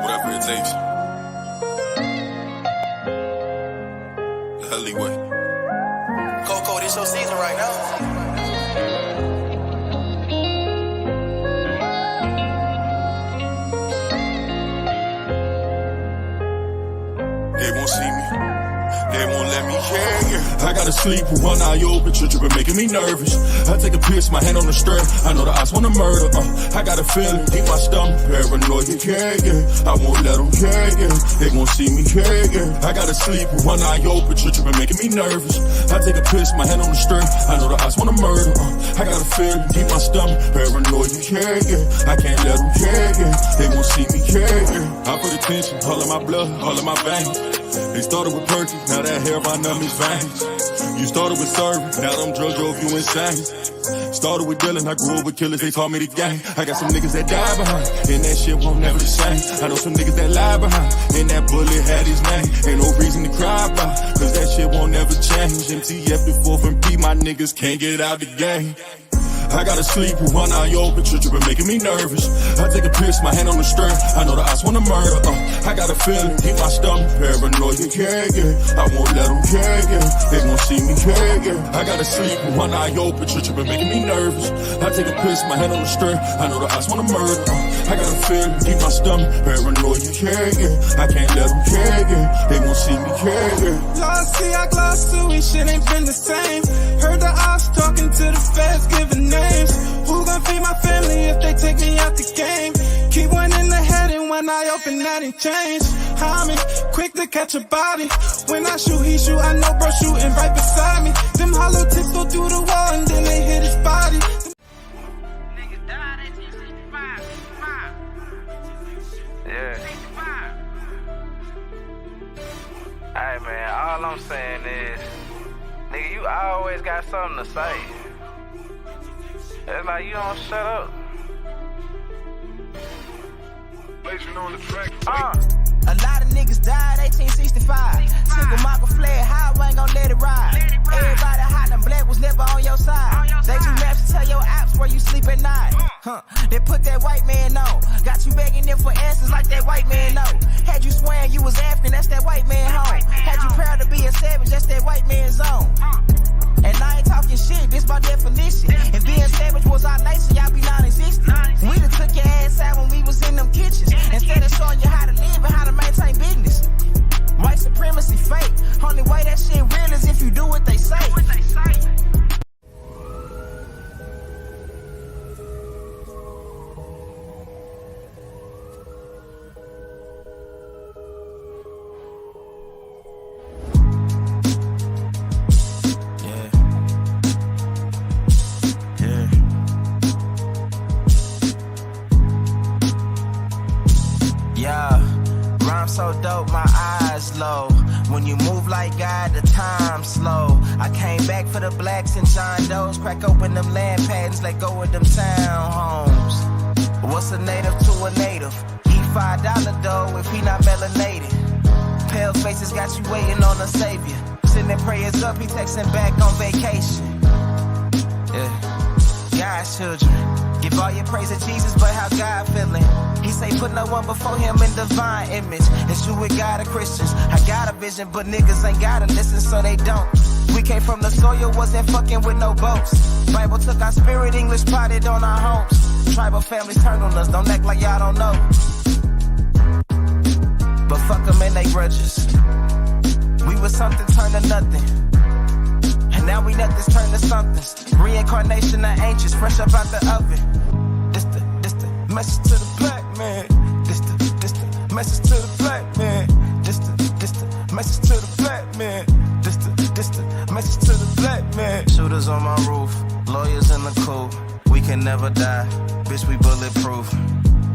Whatever it takes. The alleyway. Coco, this your season right now. They won't see me. They won't let me hear. I gotta sleep with one eye open, tripping, making me nervous. I take a piss, my hand on the stirrup. I know the odds wanna murder. I got a feeling deep my stomach, paranoid, yeah. I won't let them yeah. They won't see me, yeah. I gotta sleep with one eye open, tripping, making me nervous. I take a piss, my hand on the stirrup. I know the odds wanna murder. I got a feeling deep my stomach, paranoid, yeah. I can't let them yeah. They won't see me, yeah. I put attention, all in my blood, all in my veins. They started with Perky, now that hair on them is veins. You started with serving, now them drugs drove you insane. Started with dealing, I grew up with killers, they taught me the game. I got some niggas that die behind, and that shit won't never the same. I know some niggas that lie behind, and that bullet had his name. Ain't no reason to cry about, cause that shit won't never change. MTF the 4th and P, my niggas can't get out the game. I gotta sleep with one eye open, tripping, making me nervous. I take a piss, my hand on the stirrup. I know the odds wanna murder. I got a feeling deep my stomach, paranoid, yeah. I won't let them yeah. They won't see me, yeah. I gotta sleep with one eye open, tripping, making me nervous. I take a piss, my hand on the stirrup. I know the odds wanna murder. I got a feeling deep my stomach, paranoid, yeah. I can't let them yeah. They won't see me, yeah. Lost, see, I glossed to it, shit ain't been the same. Heard the ops talking to the feds, giving names. Who gon' feed my family if they take me out the game? Keep one in the head and when I open that ain't change. I'm quick to catch a body. When I shoot, he shoot, I know bro shooting right beside me. Them hollow tips go through the wall and then they hit his body. Niggas died at 65. Yeah. Hey man, all I'm saying is, nigga, you always got something to say. It's like you don't shut up. Blazing on the track. A lot of niggas died 1865. Single Michael fled high, I ain't gon' let it ride. Everybody hot and black was never on your side. They too maps to tell your apps where you sleep at night. They put that white man on. Got you begging them for answers like that white man know. Had you swearing you was African, that's that white man home. Had you proud to be a savage, that's that white man's zone. And I ain't talking shit, this by definition. If being savage was our nation, y'all be non-existent. We done took your ass out when we was in them kitchens. Instead of showing you how to live and how to maintain business. White supremacy fake. Only way that shit real is if you do what they say. So dope, my eyes low. When you move like God, the time slow. I came back for the blacks and John Doe's. Crack open them land patents, let go of them townhomes. What's a native to a native? He $5 dough if he not melanated. Pale faces got you waiting on a savior. Sending prayers up, he texting back on vacation. Yeah, God's children. Give all your praise to Jesus, but how God feeling? He say put no one before him in divine image. It's you with God or Christians. I got a vision, but niggas ain't gotta listen, so they don't. We came from the soil, wasn't fucking with no boats. Bible took our spirit, English potted on our homes. Tribal families turned on us, don't act like y'all don't know. But fuck them and they grudges. We was something turned to nothing. And now we nothing's turned to something. Reincarnation of ancients, fresh up out the oven. This the message to the black man. This the message to the black man. This the message to the black man. This the message to the black man. Shooters on my roof, lawyers in the coop. We can never die, bitch, we bulletproof.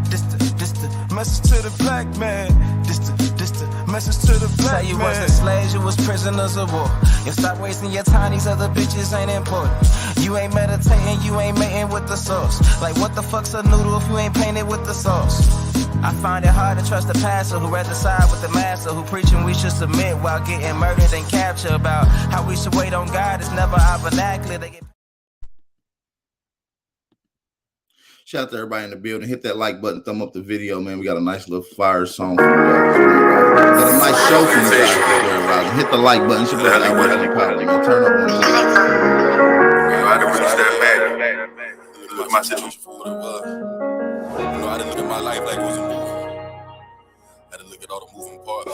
This the message to the black man. This the message to the black man. Say you wasn't slaves, you was prisoners of war. You stop wasting your time, these other bitches ain't important. You ain't meditating, you ain't mating with the sauce. Like what the fuck's a noodle if you ain't painted with the sauce? I find it hard to trust the pastor who rather side with the master, who preaching we should submit while getting murdered and captured. About how we should wait on God is never our vernacular. Shout out to everybody in the building. Hit that like button, thumb up the video, man. We got a nice little fire song for you guys. Got a nice show for you guys. Hit the like button. It's your brother Aboriginal Power. Man. Turn up on I didn't really step back. Look at my situation for what it was. You know, I didn't look at my life like it was a movie. I didn't look at all the moving parts.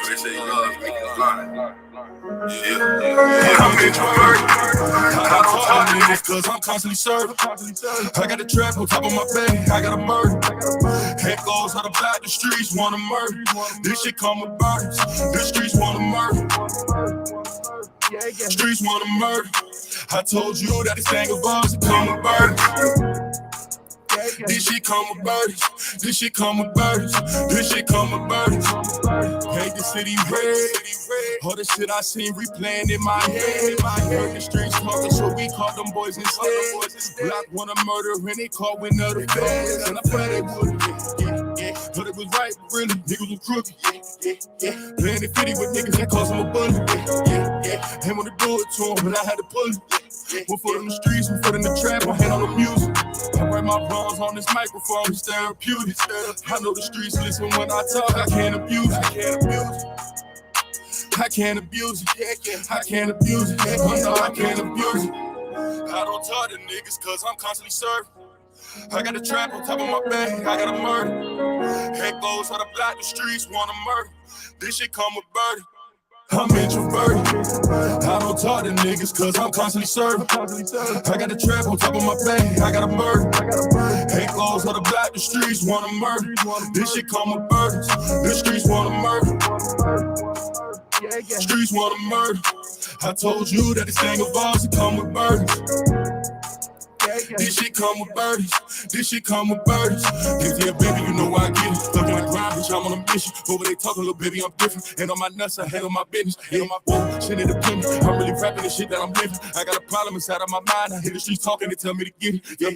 They say love make you blind. I'm introverted. I don't talk to niggas cause I'm constantly serving. I got a trap on top of my bed, I got a murder. Head goes out about the streets, wanna murder. This shit come with burdens, the streets wanna murder. Streets wanna murder. I told you that this thing of ours it come with burdens. This shit come with burdens. This shit come with burdens. This shit come with burdens. Paint the city red. All the shit I seen replaying in my head. Heard the streets talking, so we called them boys instead. Block wanna murder and they caught wind of the feds. And I thought they would, but it was right, really. Niggas was crooked. Playing the 50 with niggas that cost them a bullet. Ain't wanna do it to them, but I had to pull it. One foot in the streets, one foot in the trap, one hand on the music. I write my wrongs on this microphone, it's therapeutic. I know the streets listen when I talk, I can't abuse it. I can't abuse it. I can't abuse it. I know I can't abuse it. I don't talk to niggas cause I'm constantly serving. I got a trap on top of my bed, I got a murder. Head goes out the block, the streets wanna murder. This shit come with burden. I'm introverted. I don't talk to niggas cause I'm constantly serving. I got a trap on top of my bed, I got a murder. Head goes out the block, the streets wanna murder. This shit come with burdens. The streets wanna murder. Streets wanna murder. I told you that this thing of ours it come with burdens. This shit come with burdens. This shit come with burdens. Yeah, baby, you know I get it. Stuck in the grind, bitch, I'm on a mission. Over they talking, little baby, I'm different. And on my nuts, I handle my business. And on my phone, shit in the pen. I'm really rapping the shit that I'm living. I got a problem inside of my mind. I hear the streets talking, they tell me to get it. Yeah,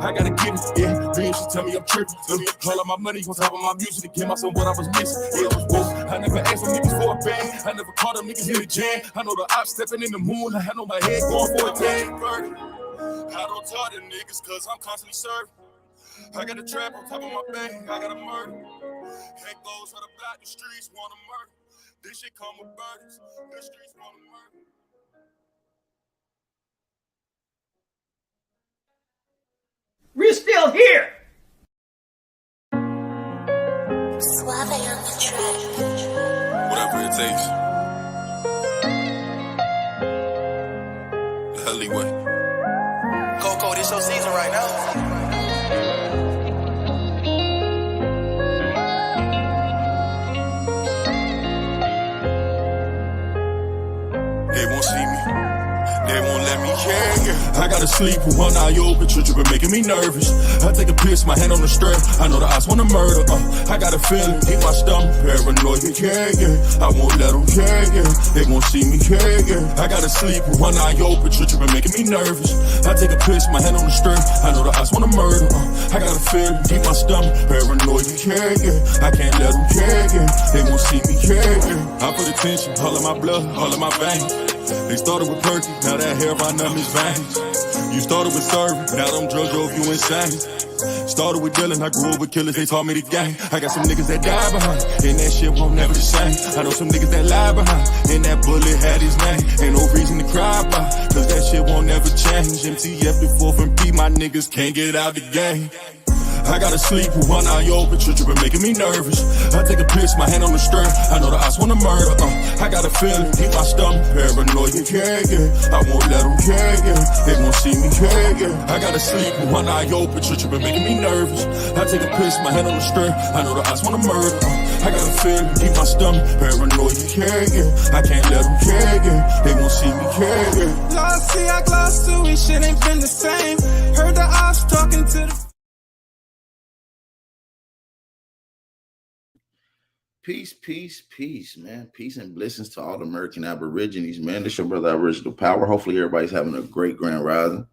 I gotta get it. Yeah, then she tell me I'm tripping. All of my money on top of my music to give myself what I was missing. Yeah, I was broke. I never asked them niggas for a band. I never caught them niggas in the jam. I know the ops stepping in the moon. I know my head going for a tan. I don't talk to niggas cause I'm constantly serving. I got a trap on top of my bed, I got a murder. Head goes out the block, the streets wanna murder. This shit come with burdens, the streets wanna murder. We're still here! Suave on the track. Whatever it takes. The alleyway. Coco, this your season right now. They won't see me. They won't let me, yeah. I gotta sleep with one eye open, tripping, making me nervous. I take a piss, my hand on the strap. I know the eyes wanna murder. I got a feeling, hit my stomach, paranoid, yeah. I won't let them, yeah. They won't see me, yeah. I gotta sleep with one eye open, tripping, making me nervous. I take a piss, my hand on the strap. I know the eyes wanna murder. I got a feeling, hit my stomach, paranoid, yeah. I can't let them, yeah. They won't see me, yeah. I put attention, all of my blood, all of my veins. They started with perky, now that hair right numb his veins. You started with serving, now them drugs drove you insane. Started with dealing, I grew up with killers, they taught me the game. I got some niggas that die behind, and that shit won't never the same. I know some niggas that lie behind, and that bullet had his name. Ain't no reason to cry about, cause that shit won't never change. MTF the 4th and P, my niggas can't get out the game. I gotta sleep with one eye open, tripping, making me nervous. I take a piss, my hand on the strap. I know the eyes wanna murder. I got a feeling, hit my stomach, paranoid, yeah. I won't let them, yeah. They won't see me, yeah. I gotta sleep with one eye open, tripping, making me nervous. I take a piss, my hand on the strap. I know the eyes wanna murder. I got a feeling, hit my stomach, paranoid, yeah. I can't let them, yeah. They won't see me, yeah. Lost, see, I glossed to it, shit ain't been the same. Heard the ops talking to the Peace, peace, peace, man. Peace and blessings to all the American Aborigines, man. This your brother Aboriginal Power. Hopefully everybody's having a great grand rising.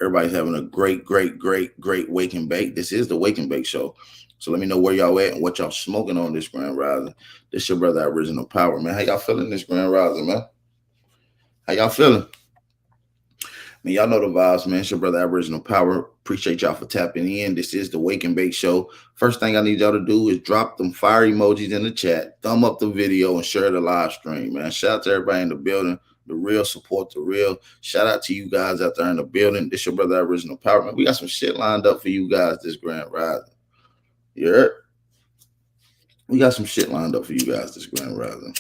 Everybody's having a great wake and bake. This is the Wake and Bake Show. So let me know where y'all at and what y'all smoking on this grand rising. This your brother Aboriginal Power, man. How y'all feeling this grand rising, man? How y'all feeling? Man, y'all know the vibes, man. It's your brother Aboriginal Power. Appreciate y'all for tapping in. This is the Wake and Bake Show. First thing I need y'all to do is drop them fire emojis in the chat, thumb up the video, and share the live stream, man. Shout out to everybody in the building. The real support, the real. Shout out to you guys out there in the building. This your brother Aboriginal Power, man. We got some shit lined up for you guys this Grand Rising. You heard? We got some shit lined up for you guys this Grand Rising.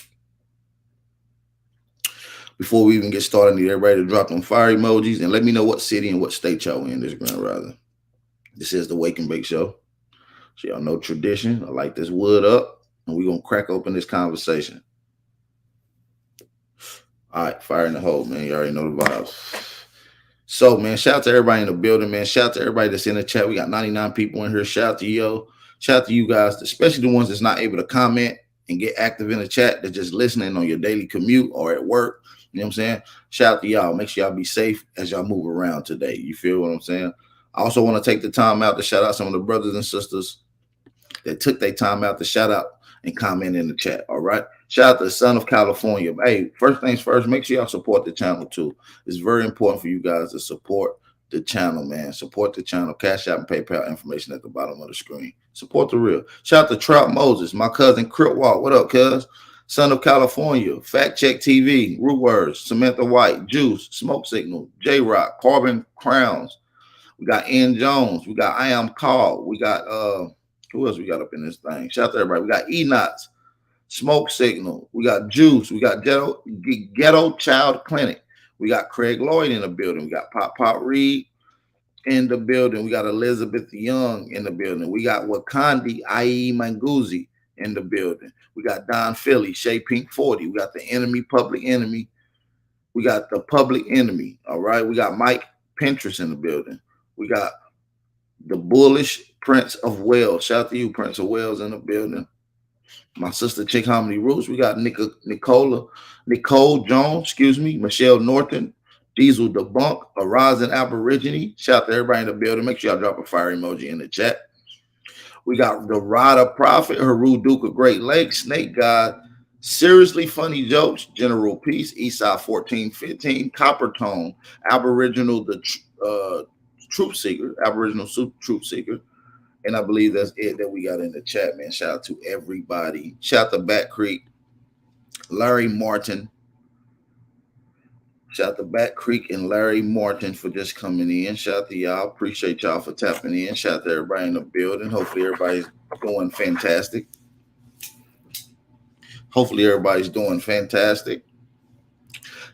Before we even get started, I need everybody to drop them fire emojis and let me know what city and what state y'all in this Grand Rising. This is the Wake and Bake Show. So y'all know tradition. I light this wood up and we're going to crack open this conversation. All right, fire in the hole, man. You already know the vibes. So, man, shout out to everybody in the building, man. Shout out to everybody that's in the chat. We got 99 people in here. Shout out to you. Shout out to you guys, especially the ones that's not able to comment and get active in the chat. They're just listening on your daily commute or at work. You know what I'm saying? Shout out to y'all. Make sure y'all be safe as y'all move around today. You feel what I'm saying? I also want to take the time out to shout out some of the brothers and sisters that took their time out to shout out and comment in the chat. All right. Shout out to the Son of California. Hey, first things first, make sure y'all support the channel too. It's very important for you guys to support the channel, man. Support the channel. Cash App and PayPal information at the bottom of the screen. Support the real. Shout out to Trout Moses, my cousin Crip Walk. What up, cuz? Son of California, Fact Check TV, Root Words, Samantha White, Juice, Smoke Signal, J Rock, Carbon Crowns. We got Ian Jones. We got I Am Called. We got who else we got up in this thing? Shout out to everybody. We got Enots, Smoke Signal. We got Juice. We got Ghetto Child Clinic. We got Craig Lloyd in the building. We got Pop Reed in the building. We got Elizabeth Young in the building. We got Wakandi I.E. Manguzi in the building. We got Don Philly, Shay Pink 40. We got the Enemy, Public Enemy. We got the Public Enemy. All right. We got Mike Pinterest in the building. We got the Bullish Prince of Wales. Shout out to you, Prince of Wales, in the building. My sister Chick Hominy Roots. We got Nicole Jones, Michelle Norton, Diesel Debunk, a Rising Aborigine. Shout out to everybody in the building. Make sure y'all drop a fire emoji in the chat. We got the Rada Prophet, Haru Duke of Great Lakes, Snake God, Seriously Funny Jokes, General Peace, Eastside 1415, Copper Tone, Aboriginal Truth Seeker, Aboriginal Truth Seeker. And I believe that's it that we got in the chat, man. Shout out to everybody. Shout out to Bat Creek, Larry Martin. Shout out to Bat Creek and Larry Martin for just coming in. Shout out to y'all. Appreciate y'all for tapping in. Shout out to everybody in the building. Hopefully everybody's doing fantastic.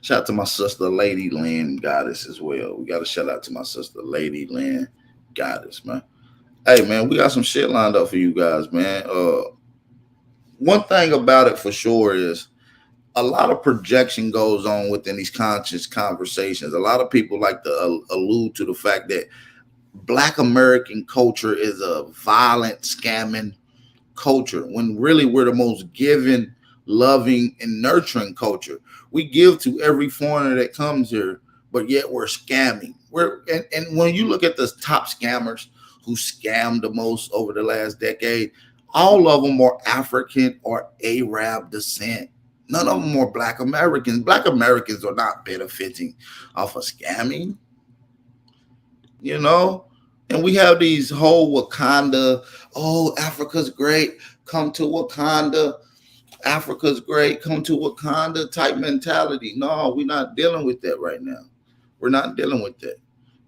Shout out to my sister, Lady Land Goddess, as well. We got to shout out to my sister, Lady Land Goddess, man. Hey, man, we got some shit lined up for you guys, man. One thing about it for sure is a lot of projection goes on within these conscious conversations. A lot of people like to allude to the fact that Black American culture is a violent, scamming culture, when really we're the most giving, loving, and nurturing culture. We give to every foreigner that comes here, but yet we're scamming. And when you look at the top scammers who scammed the most over the last decade, all of them are African or Arab descent. None of them are Black Americans. Black Americans are not benefiting off of scamming, you know? And we have these whole Wakanda, oh, Africa's great, come to Wakanda. Africa's great, come to Wakanda type mentality. No, we're not dealing with that right now. We're not dealing with that.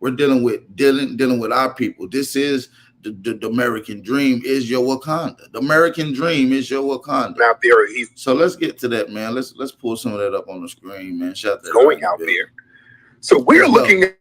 We're dealing with our people. This is the American dream is your Wakanda. The American dream is your Wakanda. Out there, he's so let's get to that, man. Let's pull some of that up on the screen, man. Shout out going out there. So we're looking at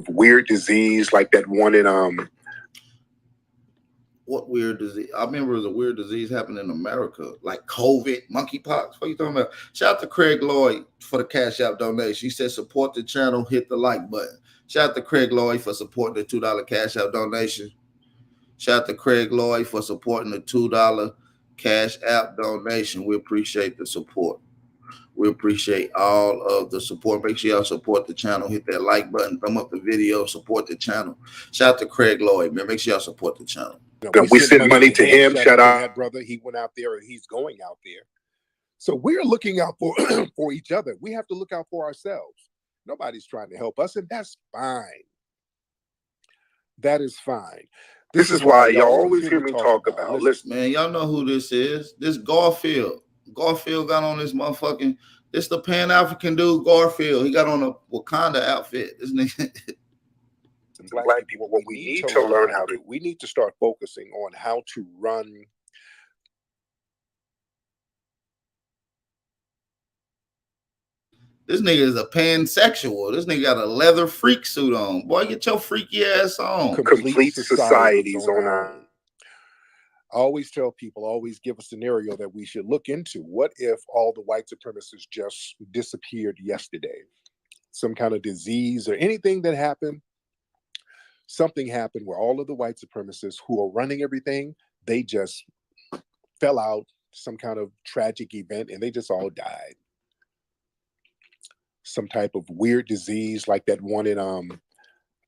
weird disease like that one in What weird disease? I remember it was a weird disease happened in America, like COVID, monkeypox. What are you talking about? Shout out to Craig Lloyd for the Cash App donation. He said, support the channel, hit the like button. Shout out to Craig Lloyd for supporting the $2 Cash App donation. Shout out to Craig Lloyd for supporting the $2 Cash App donation. We appreciate the support. We appreciate all of the support. Make sure y'all support the channel. Hit that like button, thumb up the video, support the channel. Shout out to Craig Lloyd, man. Make sure y'all support the channel. We send money to him. Shout out that brother. He went out there, or he's going out there. So we're looking out for for each other. We have to look out for ourselves. Nobody's trying to help us, and that's fine. That is fine. This is why y'all always hear me talk about. Listen, man, y'all know who this is. This Garfield. Garfield got on this motherfucking. This the Pan-African dude, Garfield. He got on a Wakanda outfit. This nigga. Black people, what we need to learn how to. We need to start focusing on how to run. This nigga is a pansexual. This nigga got a leather freak suit on. Boy, get your freaky ass on. Complete societies on our. I always tell people, always give a scenario that we should look into. What if all the white supremacists just disappeared yesterday? Some kind of disease or anything that happened. Something happened where all of the white supremacists who are running everything, they just fell out, some kind of tragic event, and they just all died. Some type of weird disease like that one in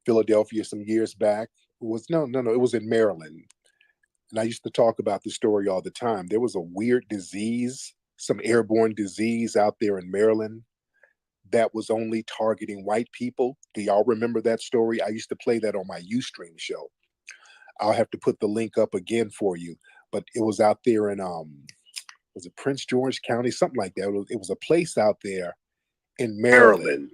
Philadelphia some years back. It was it was in Maryland. And I used to talk about this story all the time. There was a weird disease, some airborne disease out there in Maryland that was only targeting white people. Do y'all remember that story? I used to play that on my Ustream show. I'll have to put the link up again for you. But it was out there in, was it Prince George County? Something like that. It was a place out there in Maryland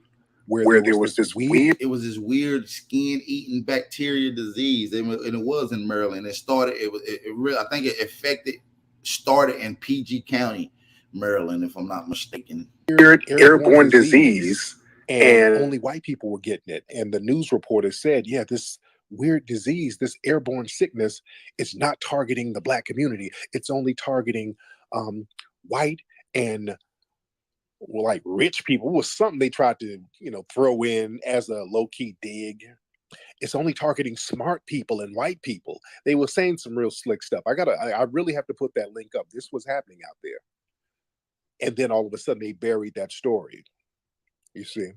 where there was this weird. It was this weird skin-eating bacteria disease, and it was in Maryland. It started. I think it started in PG County, Maryland, if I'm not mistaken. Airborne disease, and only white people were getting it. And the news reporter said, "Yeah, this weird disease, this airborne sickness, it's not targeting the black community. It's only targeting white and." Like rich people. It was something they tried to, throw in as a low-key dig. It's only targeting smart people and white people. They were saying some real slick stuff. I really have to put that link up. This was happening out there. And then all of a sudden they buried that story. You see?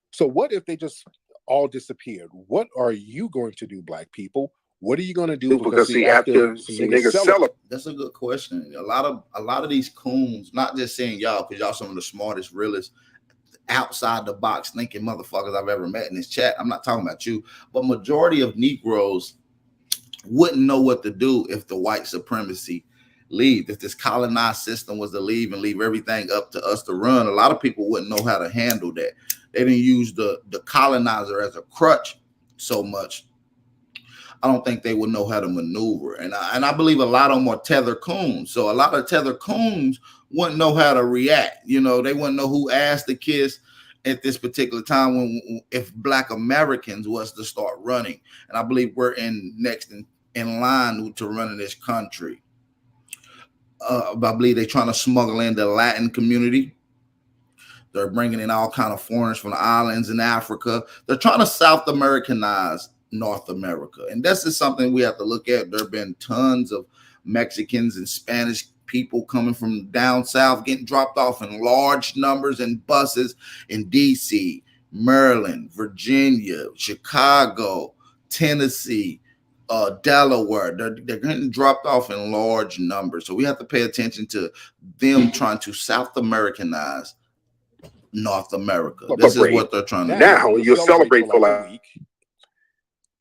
So what if they just all disappeared? What are you going to do, black people? What are you going to do? Because see, after some niggas sell it. That's a good question. A lot of these coons, not just saying y'all, because y'all some of the smartest, realest, outside the box thinking motherfuckers I've ever met in this chat. I'm not talking about you, but majority of Negroes wouldn't know what to do if the white supremacy leave. If this colonized system was to leave and leave everything up to us to run, a lot of people wouldn't know how to handle that. They didn't use the colonizer as a crutch so much. I don't think they would know how to maneuver. And I believe a lot of them are tether coons. So a lot of tether coons wouldn't know how to react. They wouldn't know who asked to kiss at this particular time if black Americans was to start running. And I believe we're next in line to running this country. I believe they're trying to smuggle in the Latin community. They're bringing in all kind of foreigners from the islands in Africa. They're trying to South Americanize North America. And this is something we have to look at. There have been tons of Mexicans and Spanish people coming from down south getting dropped off in large numbers in buses in DC, Maryland, Virginia, Chicago, Tennessee, Delaware. They're getting dropped off in large numbers. So we have to pay attention to them trying to South Americanize North America. This is what they're trying to do. Now you'll celebrate for like a week.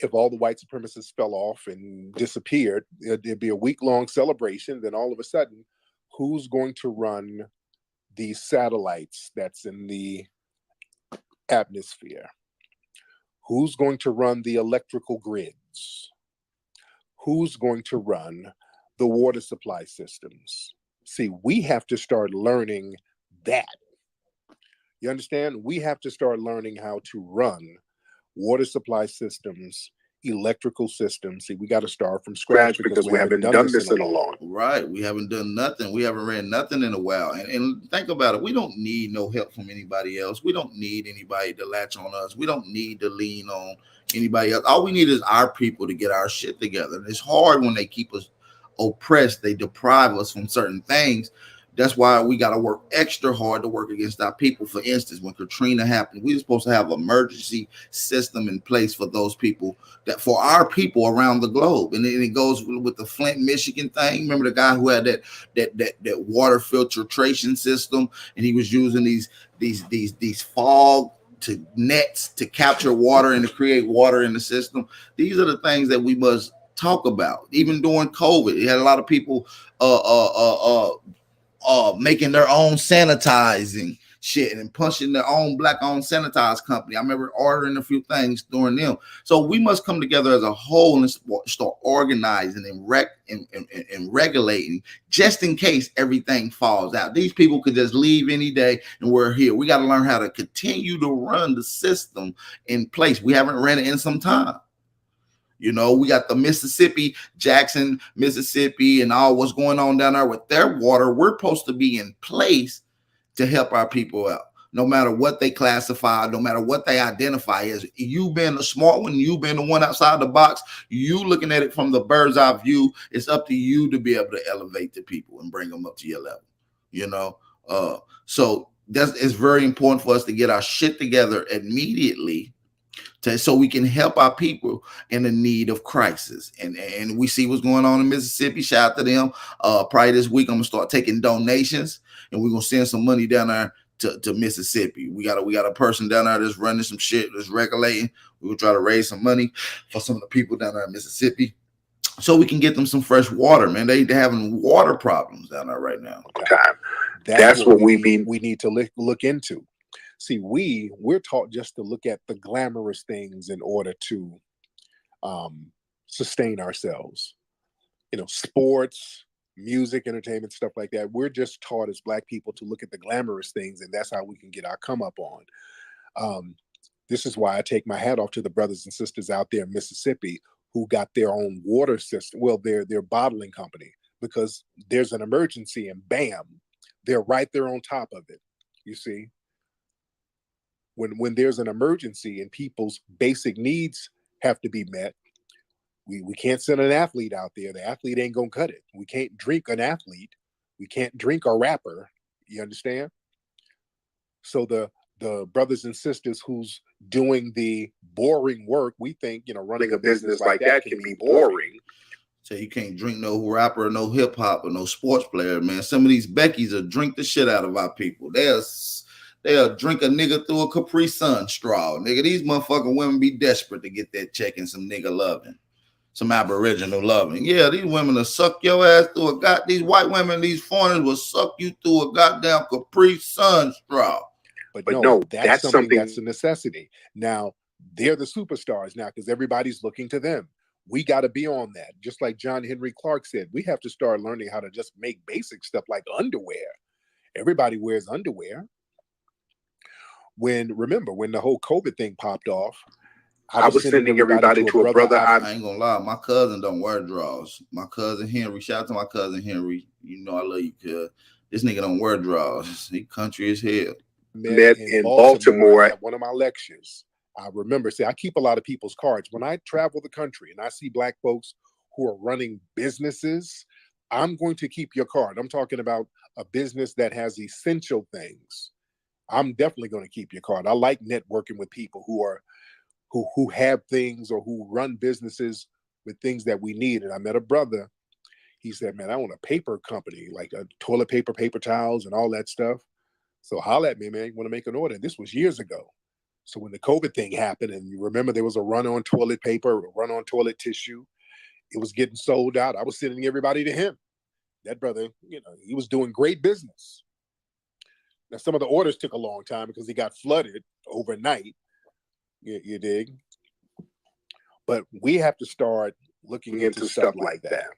If all the white supremacists fell off and disappeared, it'd be a week-long celebration. Then all of a sudden, who's going to run these satellites that's in the atmosphere? Who's going to run the electrical grids? Who's going to run the water supply systems? See, we have to start learning that. You understand? We have to start learning how to run water supply systems electrical system. See, we got to start from scratch because we haven't done this in a long. Right. We haven't done nothing. We haven't ran nothing in a while. And think about it. We don't need no help from anybody else. We don't need anybody to latch on us. We don't need to lean on anybody else. All we need is our people to get our shit together. And it's hard when they keep us oppressed. They deprive us from certain things. That's why we got to work extra hard to work against our people. For instance, when Katrina happened, we were supposed to have an emergency system in place for those people, that for our people around the globe. And then it goes with the Flint, Michigan thing. Remember the guy who had that water filtration system, and he was using these fog to nets to capture water and to create water in the system. These are the things that we must talk about. Even during COVID, you had a lot of people making their own sanitizing shit and punching their own black-owned sanitize company. I remember ordering a few things during them. So we must come together as a whole and start organizing and regulating, just in case everything falls out. These people could just leave any day, and we're here. We got to learn how to continue to run the system in place. We haven't ran it in some time. You know, we got the Mississippi, Jackson, Mississippi, and all what's going on down there with their water. We're supposed to be in place to help our people out, no matter what they classify, no matter what they identify as. You being the smart one, you being the one outside the box, you looking at it from the bird's eye view. It's up to you to be able to elevate the people and bring them up to your level, you know. So it's very important for us to get our shit together immediately, so we can help our people in the need of crisis. And we see what's going on in Mississippi. Shout out to them. Probably this week I'm gonna start taking donations, and we're gonna send some money down there to Mississippi. We got a person down there that's running some shit, that's regulating. We're gonna try to raise some money for some of the people down there in Mississippi, so we can get them some fresh water, man. They're having water problems down there right now. That's what we need to look into. See, we're taught just to look at the glamorous things in order to sustain ourselves. You know, sports, music, entertainment, stuff like that. We're just taught as Black people to look at the glamorous things, and that's how we can get our come up on. This is why I take my hat off to the brothers and sisters out there in Mississippi who got their own water system. Well, their bottling company, because there's an emergency and bam, they're right there on top of it. You see? When there's an emergency and people's basic needs have to be met, we can't send an athlete out there. The athlete ain't gonna cut it. We can't drink an athlete. We can't drink a rapper. You understand? So the brothers and sisters who's doing the boring work, we think, you know, running a business like that can be boring. So you can't drink no rapper, no hip hop, or no sports player, man. Some of these Beckys will drink the shit out of our people. They'll drink a nigga through a Capri Sun straw. Nigga, these motherfucking women be desperate to get that check and some nigga loving, some Aboriginal loving. Yeah, these women will suck your ass through these white women, these foreigners will suck you through a goddamn Capri Sun straw. But no, that's something that's a necessity. Now, they're the superstars now because everybody's looking to them. We got to be on that. Just like John Henry Clark said, we have to start learning how to just make basic stuff like underwear. Everybody wears underwear. When the whole COVID thing popped off, I was sending everybody to a brother. I ain't gonna lie, my cousin don't wear drawers. My cousin Henry, shout out to my cousin Henry. You know I love you, cuz. This nigga don't wear drawers. He country as hell. Met in Baltimore at one of my lectures. I remember, I keep a lot of people's cards. When I travel the country and I see Black folks who are running businesses, I'm going to keep your card. I'm talking about a business that has essential things. I'm definitely going to keep your card. I like networking with people who have things or who run businesses with things that we need. And I met a brother. He said, man, I want a paper company, like a toilet paper, paper towels, and all that stuff. So holla at me, man. You want to make an order? This was years ago. So when the COVID thing happened, and you remember there was a run on toilet paper, a run on toilet tissue, it was getting sold out. I was sending everybody to him. That brother, you know, he was doing great business. Now, some of the orders took a long time because he got flooded overnight. You dig? But we have to start looking into stuff like that.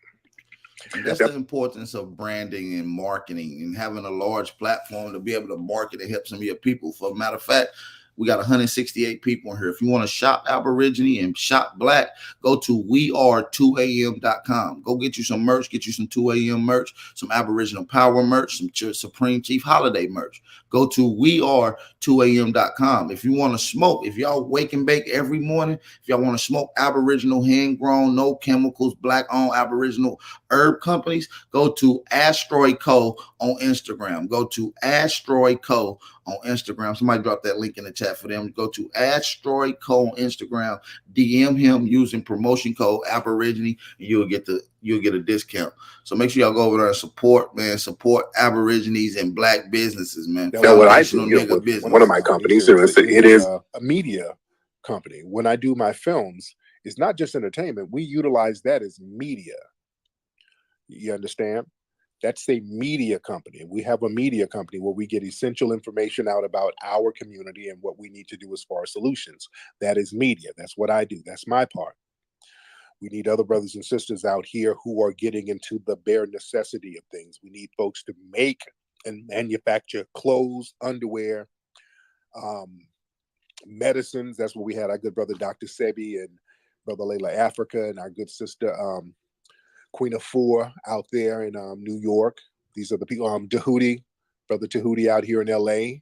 That's the importance of branding and marketing and having a large platform to be able to market and help some of your people. For a matter of fact, We got 168 people in here. If you want to shop Aborigine and shop Black, go to weare2am.com. Go get you some merch, get you some 2am merch, some Aboriginal Power merch, some Supreme Chief Holiday merch. Go to weare2am.com. If you want to smoke, if y'all wake and bake every morning, if y'all want to smoke Aboriginal, hand-grown, no chemicals, Black-owned Aboriginal herb companies, go to Asteroid Co. on Instagram. Go to Asteroid Co. on Instagram. Somebody drop that link in the chat for them. Go to Asteroid Co. on Instagram. DM him using promotion code Aborigine, and you'll get a discount. So make sure y'all go over there and support, man. Support Aborigines and Black businesses, man. Now, what I do with one of my companies, it is a media company. When I do my films, it's not just entertainment. We utilize that as media. You understand? That's a media company. We have a media company where we get essential information out about our community and what we need to do as far as solutions. That is media. That's what I do. That's my part. We need other brothers and sisters out here who are getting into the bare necessity of things. We need folks to make and manufacture clothes, underwear, medicines. That's what we had our good brother Dr. Sebi and brother Layla Africa and our good sister Queen of Four out there in New York. These are the people. Tahuti, brother Tahuti out here in LA.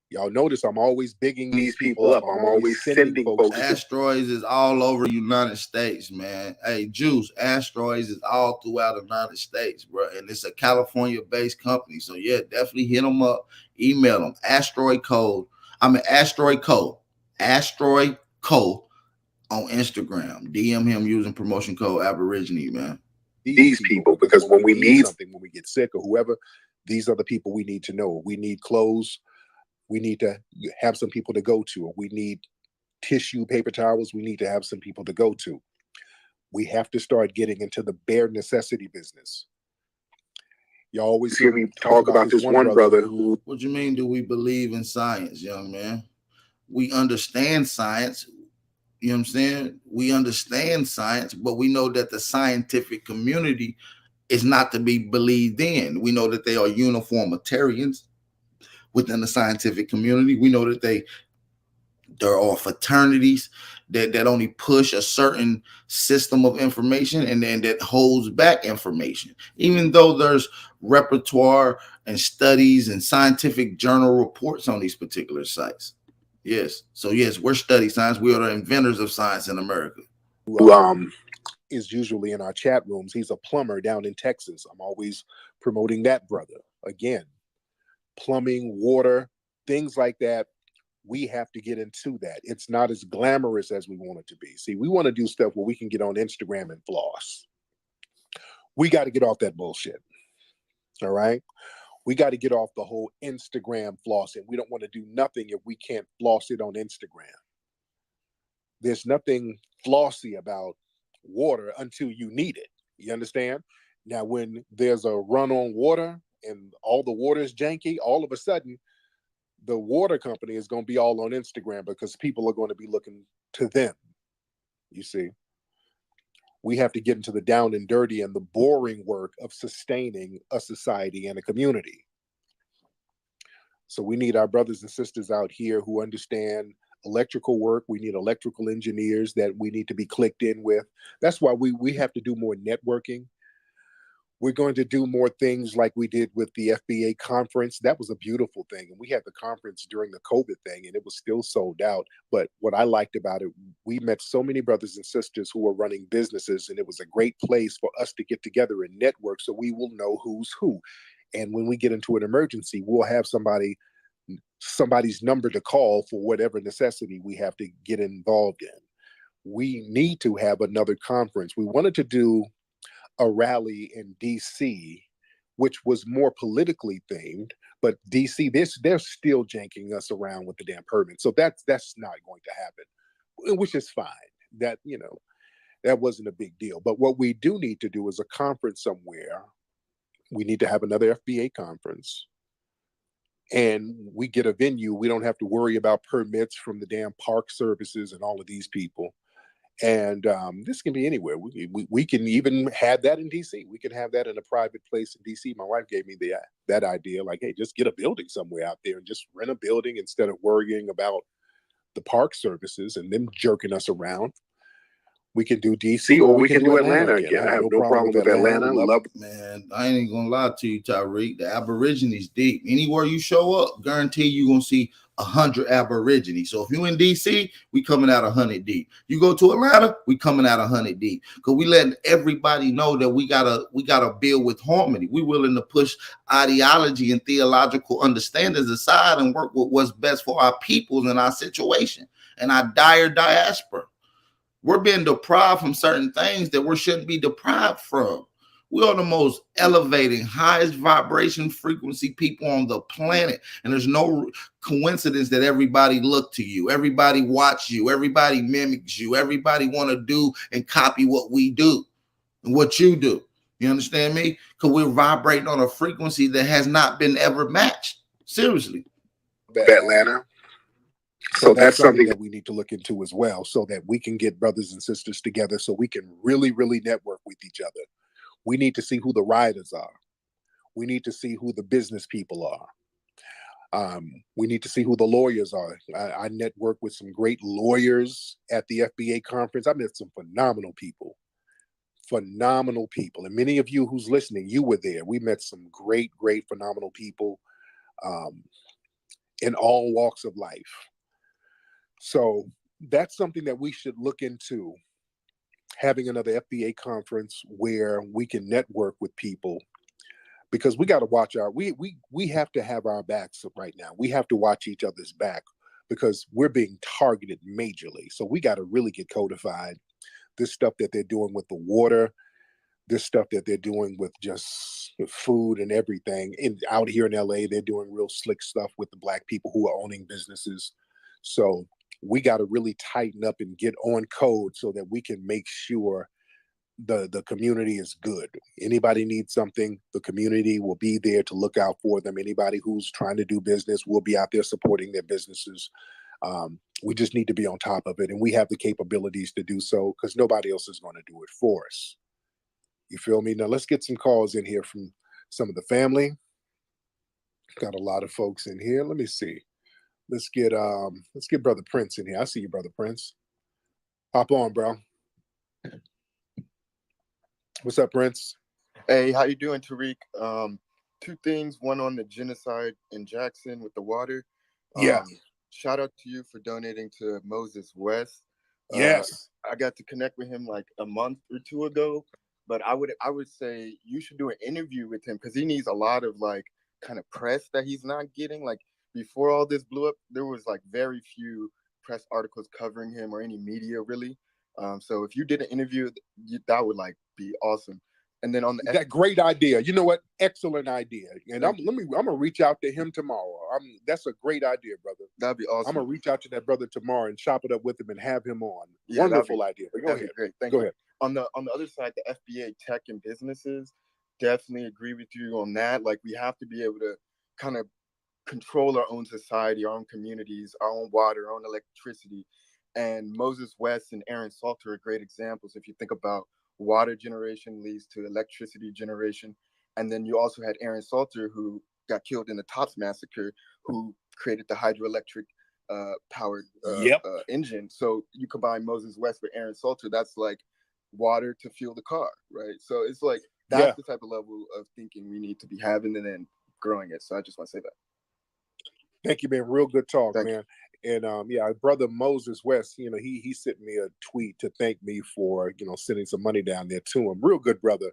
Y'all notice I'm always bigging these people up. I'm always sending folks. Asteroids is all over the United States, man. Hey, Juice, Asteroids is all throughout the United States, bro. And it's a California-based company. So, yeah, definitely hit them up. Email them. Asteroid Co. on Instagram. DM him using promotion code Aborigine, man. These people, because when we need something, when we get sick or whoever, these are the people we need to know. We need clothes. We need to have some people to go to. We need tissue, paper towels. We need to have some people to go to. We have to start getting into the bare necessity business. You always hear me talk about this one brother who... What do you mean, do we believe in science, young man? We understand science. You know what I'm saying? We understand science, but we know that the scientific community is not to be believed in. We know that they are uniformitarians within the scientific community. We know that there are fraternities that only push a certain system of information and then that holds back information. Even though there's repertoire and studies and scientific journal reports on these particular sites. Yes. So yes, we're study science. We are the inventors of science in America. Is usually in our chat rooms. He's a plumber down in Texas. I'm always promoting that brother. Again, plumbing, water, things like that. We have to get into that. It's not as glamorous as we want it to be. See, we want to do stuff where we can get on Instagram and floss. We got to get off that bullshit. All right? We got to get off the whole Instagram flossing. We don't want to do nothing if we can't floss it on Instagram. There's nothing flossy about water until you need it. You understand? Now, when there's a run on water and all the water is janky, all of a sudden, the water company is going to be all on Instagram because people are going to be looking to them. You see? We have to get into the down and dirty and the boring work of sustaining a society and a community. So we need our brothers and sisters out here who understand electrical work. We need electrical engineers that we need to be clicked in with. That's why we have to do more networking. We're going to do more things like we did with the FBA conference. That was a beautiful thing. And we had the conference during the COVID thing and it was still sold out. But what I liked about it, we met so many brothers and sisters who were running businesses, and it was a great place for us to get together and network so we will know who's who. And when we get into an emergency, we'll have somebody's number to call for whatever necessity we have to get involved in. We need to have another conference. We wanted to do a rally in DC, which was more politically themed, but DC, they're still janking us around with the damn permit. So that's not going to happen, which is fine. That, that wasn't a big deal. But what we do need to do is a conference somewhere. We need to have another FBA conference. And we get a venue. We don't have to worry about permits from the damn park services and all of these people. And this can be anywhere. We can even have that in DC. We can have that in a private place in DC. My wife gave me that idea, like, hey, just get a building somewhere out there and just rent a building instead of worrying about the park services and them jerking us around. We can do DC, or we can do Atlanta again. I have no problem with Atlanta. Man, I ain't gonna lie to you, Tariq. The Aborigines deep. Anywhere you show up, guarantee you gonna see 100 Aborigines. So if you in DC, we coming out 100 deep. You go to Atlanta, we coming out 100 deep. Cause we letting everybody know that we gotta build with harmony. We willing to push ideology and theological understandings aside and work with what's best for our peoples and our situation and our dire diaspora. We're being deprived from certain things that we shouldn't be deprived from. We are the most elevating, highest vibration frequency people on the planet. And there's no coincidence that everybody look to you. Everybody watch you. Everybody mimics you. Everybody want to do and copy what we do and what you do. You understand me? Because we're vibrating on a frequency that has not been ever matched. Seriously. Atlanta. So that's something that we need to look into as well, so that we can get brothers and sisters together, so we can really, really network with each other. We need to see who the riders are. We need to see who the business people are. We need to see who the lawyers are. I networked with some great lawyers at the FBA conference. I met some phenomenal people. And many of you who's listening, you were there. We met some great, phenomenal people in all walks of life. So that's something that we should look into, having another FBA conference where we can network with people, because we got to watch we have to have our backs right now. We have to watch each other's back, because we're being targeted majorly. So we got to really get codified. This stuff that they're doing with the water, this stuff that they're doing with just food and everything. And out here in LA, they're doing real slick stuff with the Black people who are owning businesses. So we got to really tighten up and get on code so that we can make sure the community is good. Anybody needs something, the community will be there to look out for them. Anybody who's trying to do business will be out there supporting their businesses. We just need to be on top of it, and we have the capabilities to do so, because nobody else is going to do it for us. You feel me? Now let's get some calls in here from some of the family. Got a lot of folks in here. Let me see. Let's get Brother Prince in here. I see you, Brother Prince. Hop on, bro. What's up, Prince? Hey, how you doing, Tariq? Two things. One on the genocide in Jackson with the water. Yeah. Shout out to you for donating to Moses West. Yes. I got to connect with him like a month or two ago, but I would say you should do an interview with him, because he needs a lot of like kind of press that he's not getting. Like, before all this blew up, there was like very few press articles covering him or any media really. So if you did an interview, that would like be awesome. And then on that great idea. You know what? Excellent idea. And I'm gonna reach out to him tomorrow. That's a great idea, brother. That'd be awesome. I'm gonna reach out to that brother tomorrow and chop it up with him and have him on. Yeah, wonderful idea. Go ahead. Great. Go ahead. On the other side, the FBA tech and businesses, definitely agree with you on that. Like, we have to be able to kind of control our own society, our own communities, our own water, our own electricity. And Moses West and Aaron Salter are great examples. If you think about water generation leads to electricity generation. And then you also had Aaron Salter, who got killed in the Tops massacre, who created the hydroelectric powered engine. So you combine Moses West with Aaron Salter, that's like water to fuel the car, right? So it's like, that's the type of level of thinking we need to be having and then growing it. So I just want to say that. Thank you, man. Real good talk, Thank man. You. And brother Moses West, he sent me a tweet to thank me for, sending some money down there to him. Real good brother.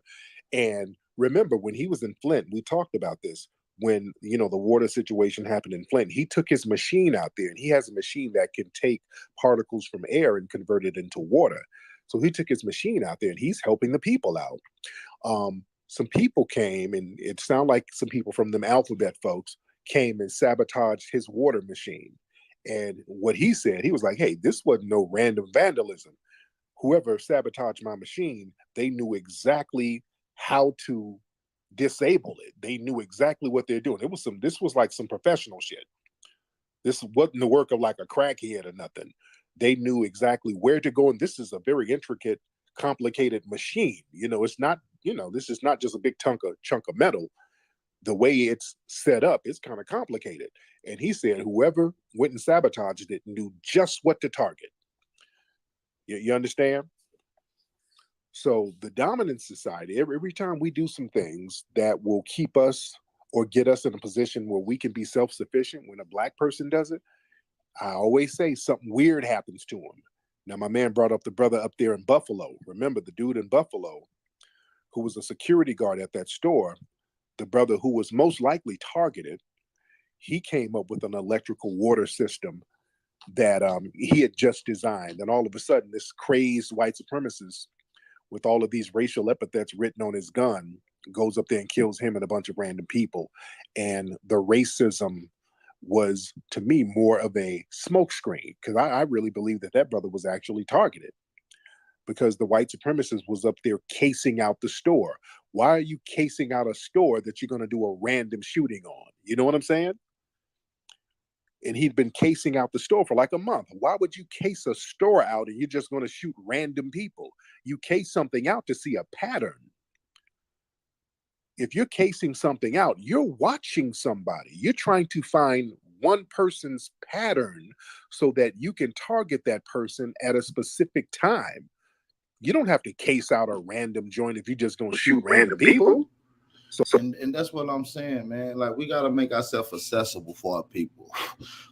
And remember, when he was in Flint, we talked about this. When, the water situation happened in Flint, he took his machine out there, and he has a machine that can take particles from air and convert it into water. So he took his machine out there, and he's helping the people out. Some people came, and it sounded like some people from them alphabet folks came and sabotaged his water machine. And what he said, he was like, hey, this wasn't no random vandalism. Whoever sabotaged my machine, they knew exactly how to disable it. They knew exactly what they're doing. This was like some professional shit. This wasn't the work of like a crackhead or nothing. They knew exactly where to go. And this is a very intricate, complicated machine. It's not, this is not just a big chunk of metal. The way it's set up, it's kind of complicated. And he said whoever went and sabotaged it knew just what to target. You understand? So the dominant society, every time we do some things that will keep us or get us in a position where we can be self-sufficient, when a Black person does it, I always say something weird happens to him. Now, my man brought up the brother up there in Buffalo. Remember the dude in Buffalo who was a security guard at that store, the brother who was most likely targeted, he came up with an electrical water system that he had just designed. And all of a sudden, this crazed white supremacist with all of these racial epithets written on his gun goes up there and kills him and a bunch of random people. And the racism was, to me, more of a smokescreen, because I really believe that brother was actually targeted because the white supremacist was up there casing out the store. Why are you casing out a store that you're going to do a random shooting on? You know what I'm saying? And he'd been casing out the store for like a month. Why would you case a store out and you're just going to shoot random people? You case something out to see a pattern. If you're casing something out, you're watching somebody. You're trying to find one person's pattern so that you can target that person at a specific time. You don't have to case out a random joint if you're just going to shoot random people. And that's what I'm saying, man. Like, we got to make ourselves accessible for our people.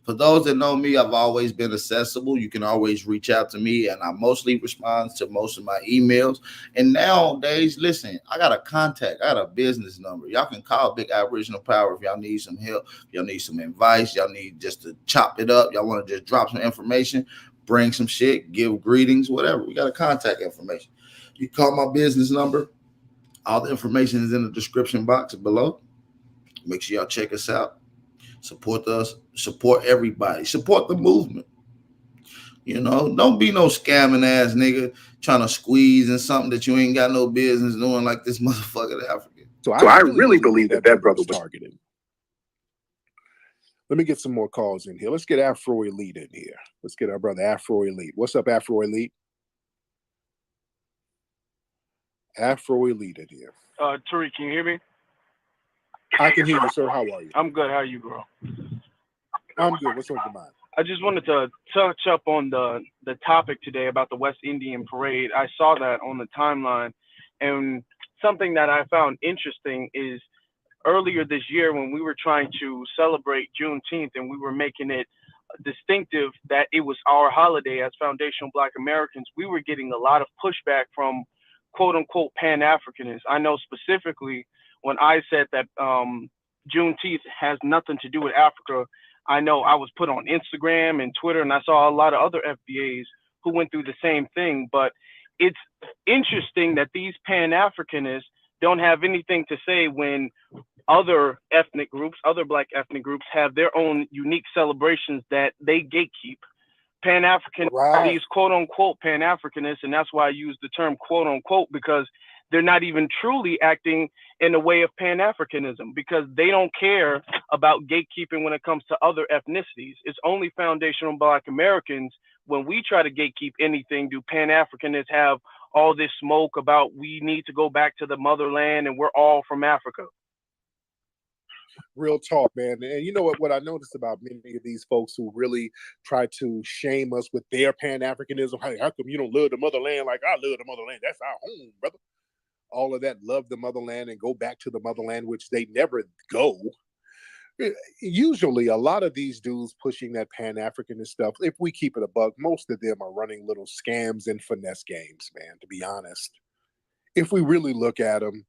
For those that know me, I've always been accessible. You can always reach out to me, and I mostly respond to most of my emails. And nowadays, listen, I got a contact. I got a business number. Y'all can call Big Aboriginal Power if y'all need some help, if y'all need some advice, y'all need just to chop it up, y'all want to just drop some information, bring some shit, give greetings, whatever. We got a contact information. You call my business number. All the information is in the description box below. Make sure y'all check us out. Support us. Support everybody. Support the movement. Don't be no scamming ass nigga trying to squeeze in something that you ain't got no business doing, like this motherfucker the African. So I really believe that brother was targeted. Let me get some more calls in here. Let's get Afro Elite in here. Let's get our brother Afro Elite. What's up, Afro Elite? Afro Elite in here. Tariq, can you hear me? I can hear you, sir. How are you? I'm good. How are you, bro? I'm good. What's on your mind? I just wanted to touch up on the topic today about the West Indian Parade. I saw that on the timeline, and something that I found interesting is earlier this year when we were trying to celebrate Juneteenth and we were making it distinctive that it was our holiday as foundational Black Americans, we were getting a lot of pushback from quote unquote Pan-Africanists. I know specifically when I said that Juneteenth has nothing to do with Africa, I know I was put on Instagram and Twitter, and I saw a lot of other FBAs who went through the same thing. But it's interesting that these Pan-Africanists don't have anything to say when other ethnic groups, other Black ethnic groups, have their own unique celebrations that they gatekeep. Pan-African, these quote-unquote Pan-Africanists, and that's why I use the term quote-unquote, because they're not even truly acting in the way of Pan-Africanism, because they don't care about gatekeeping when it comes to other ethnicities. It's only foundational Black Americans. When we try to gatekeep anything, do Pan-Africanists have all this smoke about we need to go back to the motherland and we're all from Africa? Real talk, man. And you know what I noticed about many of these folks who really try to shame us with their Pan-Africanism. Hey, how come you don't love the motherland like I love the motherland? That's our home, brother. All of that, love the motherland and go back to the motherland, which they never go. Usually, a lot of these dudes pushing that Pan-Africanist stuff, if we keep it a buck, most of them are running little scams and finesse games, man, to be honest. If we really look at them,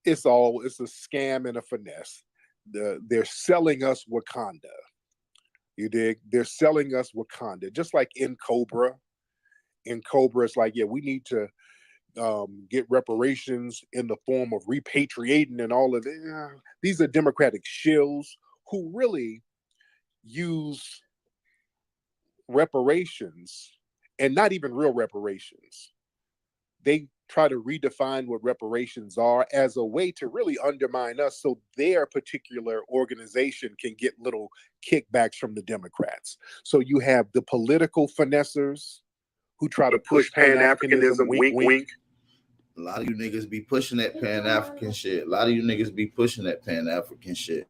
it's a scam and a finesse. They're selling us Wakanda. You dig? They're selling us Wakanda. Just like in Cobra. In Cobra, it's like, yeah, we need to get reparations in the form of repatriating and all of it. These are Democratic shills who really use reparations and not even real reparations. They try to redefine what reparations are as a way to really undermine us so their particular organization can get little kickbacks from the Democrats. So you have the political finessers who try to push Pan-Africanism, wink, wink. A lot of you niggas be pushing that Pan-African shit. A lot of you niggas be pushing that Pan-African shit.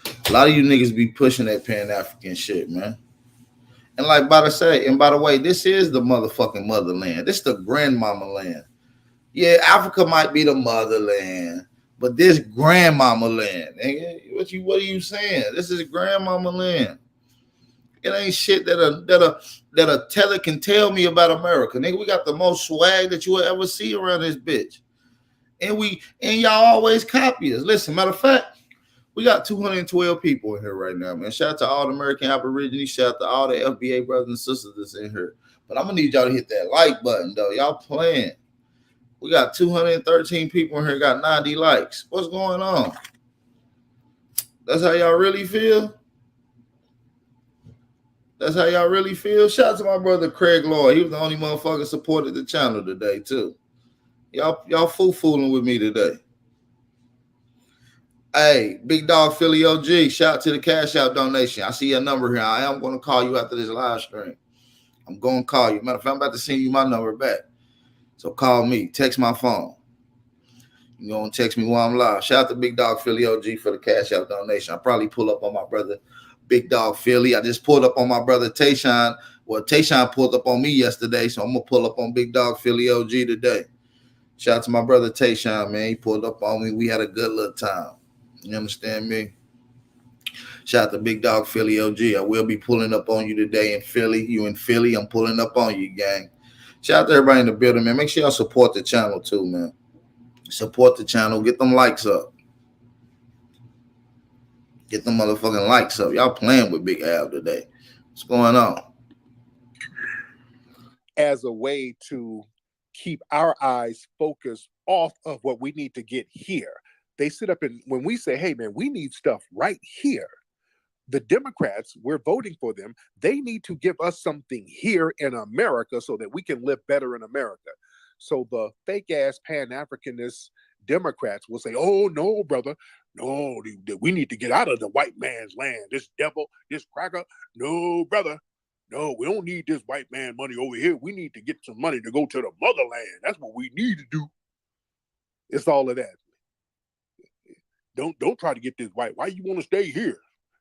A lot of you niggas be pushing that Pan-African shit, man. And like by the way, this is the motherfucking motherland. This is the grandmama land. Yeah, Africa might be the motherland, but this grandmama land, nigga. What are you saying? This is grandmama land. It ain't shit that a teller can tell me about America. Nigga, we got the most swag that you will ever see around this bitch. And y'all always copy us. Listen, matter of fact, we got 212 people in here right now, man. Shout out to all the American Aborigines. Shout out to all the FBA brothers and sisters that's in here. But I'm going to need y'all to hit that like button, though. Y'all playing. We got 213 people in here, got 90 likes. What's going on? That's how y'all really feel? That's how y'all really feel? Shout out to my brother Craig Lloyd. He was the only motherfucker supported the channel today, too. Y'all fooling with me today. Hey, Big Dog Philly OG, shout out to the Cash Out donation. I see your number here. I am going to call you after this live stream. I'm going to call you. Matter of fact, I'm about to send you my number back. So call me. Text my phone. You're going to text me while I'm live. Shout out to Big Dog Philly OG for the Cash Out donation. I probably pull up on my brother Big Dog Philly. I just pulled up on my brother Tayshawn. Well, Tayshawn pulled up on me yesterday, so I'm going to pull up on Big Dog Philly OG today. Shout out to my brother Tayshawn, man. He pulled up on me. We had a good little time. You understand me? Shout out to Big Dog Philly OG. I will be pulling up on you today in Philly. You in Philly, I'm pulling up on you, gang. Shout out to everybody in the building, man. Make sure y'all support the channel too, man. Support the channel. Get them likes up. Get them motherfucking likes up. Y'all playing with Big Al today. What's going on? As a way to keep our eyes focused off of what we need to get here. They sit up and when we say, hey, man, we need stuff right here. The Democrats, we're voting for them. They need to give us something here in America so that we can live better in America. So the fake ass Pan-Africanist Democrats will say, oh, no, brother. No, we need to get out of the white man's land. This devil, this cracker. No, brother. No, we don't need this white man money over here. We need to get some money to go to the motherland. That's what we need to do. It's all of that. Don't try to get this white. Why you want to stay here?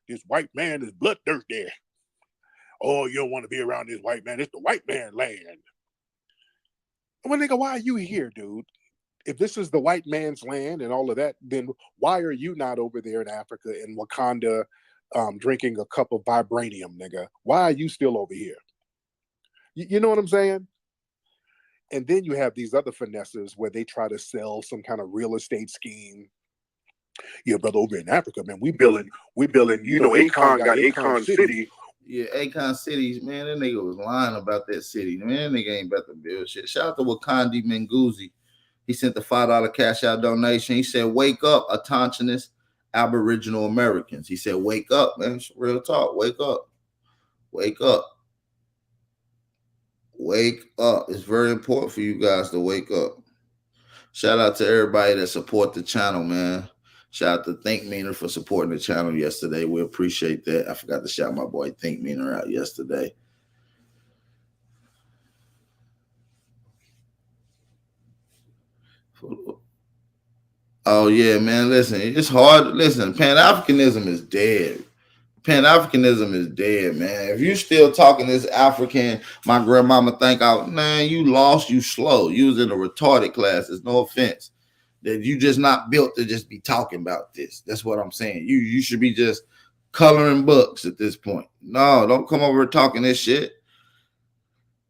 This white man is bloodthirsty. Oh, you don't want to be around this white man. It's the white man land. Well, nigga, why are you here, dude? If this is the white man's land and all of that, then why are you not over there in Africa, in Wakanda, drinking a cup of vibranium, nigga? Why are you still over here? You know what I'm saying? And then you have these other finesses where they try to sell some kind of real estate scheme. Yeah, brother, over in Africa, man, we building, you know, Akon got Akon City. Yeah, Akon Cities, man, that nigga was lying about that city. Man, that nigga ain't about to build shit. Shout out to Wakandi Menguzi. He sent the $5 cash out donation. He said, wake up, autochthonous Aboriginal Americans. He said, wake up, man. It's real talk. Wake up. Wake up. Wake up. It's very important for you guys to wake up. Shout out to everybody that support the channel, man. Shout out to Think Meaner for supporting the channel yesterday. We appreciate that. I forgot to shout my boy Think Meaner out yesterday. Oh, yeah, man. Listen, it's hard. Listen, Pan-Africanism is dead. Pan-Africanism is dead, man. If you still talking this African, my grandmama think out, man, you lost, you slow. You was in a retarded class. There's no offense. That you just not built to just be talking about this. That's what I'm saying. You should be just coloring books at this point. No, don't come over here talking this shit.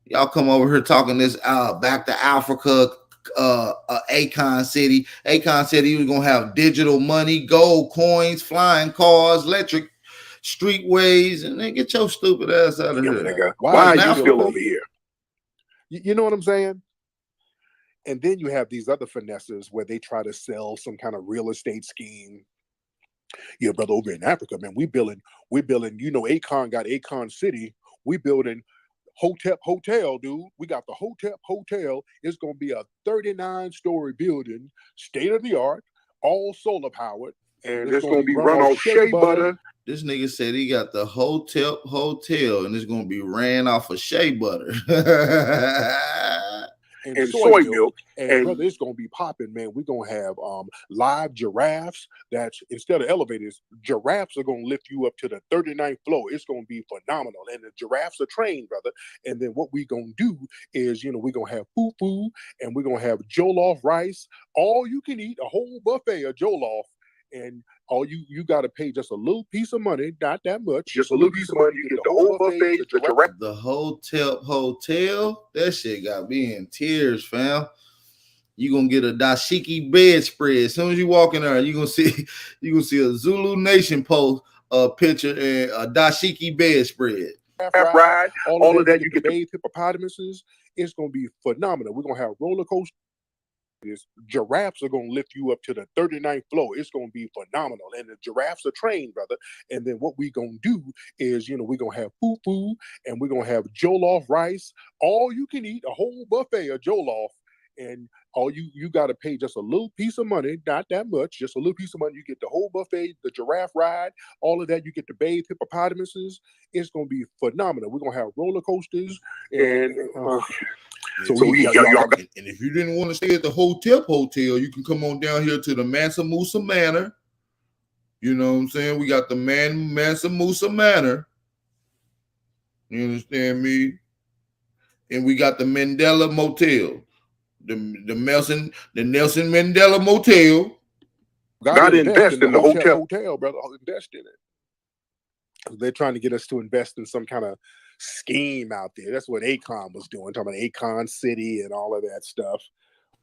Y'all come over here talking this back to Africa, Akon City. Akon City, you was gonna have digital money, gold coins, flying cars, electric streetways, and then get your stupid ass out of here. Nigga. Why are you still over here? You know what I'm saying? And then you have these other finesses where they try to sell some kind of real estate scheme. Yeah, brother, over in Africa, man, we building, you know, Akon got Akon City. We building Hotep Hotel, dude. We got the Hotep Hotel. It's going to be a 39-story building, state of the art, all solar powered. And it's going to be run off shea butter. This nigga said he got the Hotep Hotel and it's going to be ran off of shea butter. and soy milk. And brother, it's gonna be popping, man. We're gonna have live giraffes. That's instead of elevators, giraffes are gonna lift you up to the 39th floor. It's gonna be phenomenal. And the giraffes are trained, brother. And then what we gonna do is, we're gonna have fufu and we're gonna have jollof rice. All you can eat, a whole buffet of jollof. And all you got to pay just a little piece of money, not that much. Just a little piece of money. You get the whole buffet, the giraffe. The Hotep Hotel, that shit got me in tears, fam. You gonna get a dashiki bedspread. As soon as you walk in there, you gonna see a Zulu Nation post picture and a dashiki bedspread. Ride, all of that you get the bathed hippopotamuses. It's gonna be phenomenal. We're gonna have roller coasters. Giraffes are going to lift you up to the 39th floor. It's going to be phenomenal. And the giraffes are trained, brother. And then what we're going to do is, we're going to have fufu and we're going to have jollof rice. All you can eat, a whole buffet of jollof. And all you got to pay just a little piece of money, not that much, just a little piece of money. You get the whole buffet, the giraffe ride, all of that. You get the bathed hippopotamuses. It's going to be phenomenal. We're going to have roller coasters. And and if you didn't want to stay at the Hotep Hotel, you can come on down here to the Mansa Musa Manor. You know what I'm saying? We got the Mansa Musa Manor. You understand me? And we got the Mandela Motel. The Nelson Mandela Motel. Got to invest in the hotel, brother. Invest in it. They're trying to get us to invest in some kind of scheme out there. That's what Akon was doing, talking about Akon City and all of that stuff.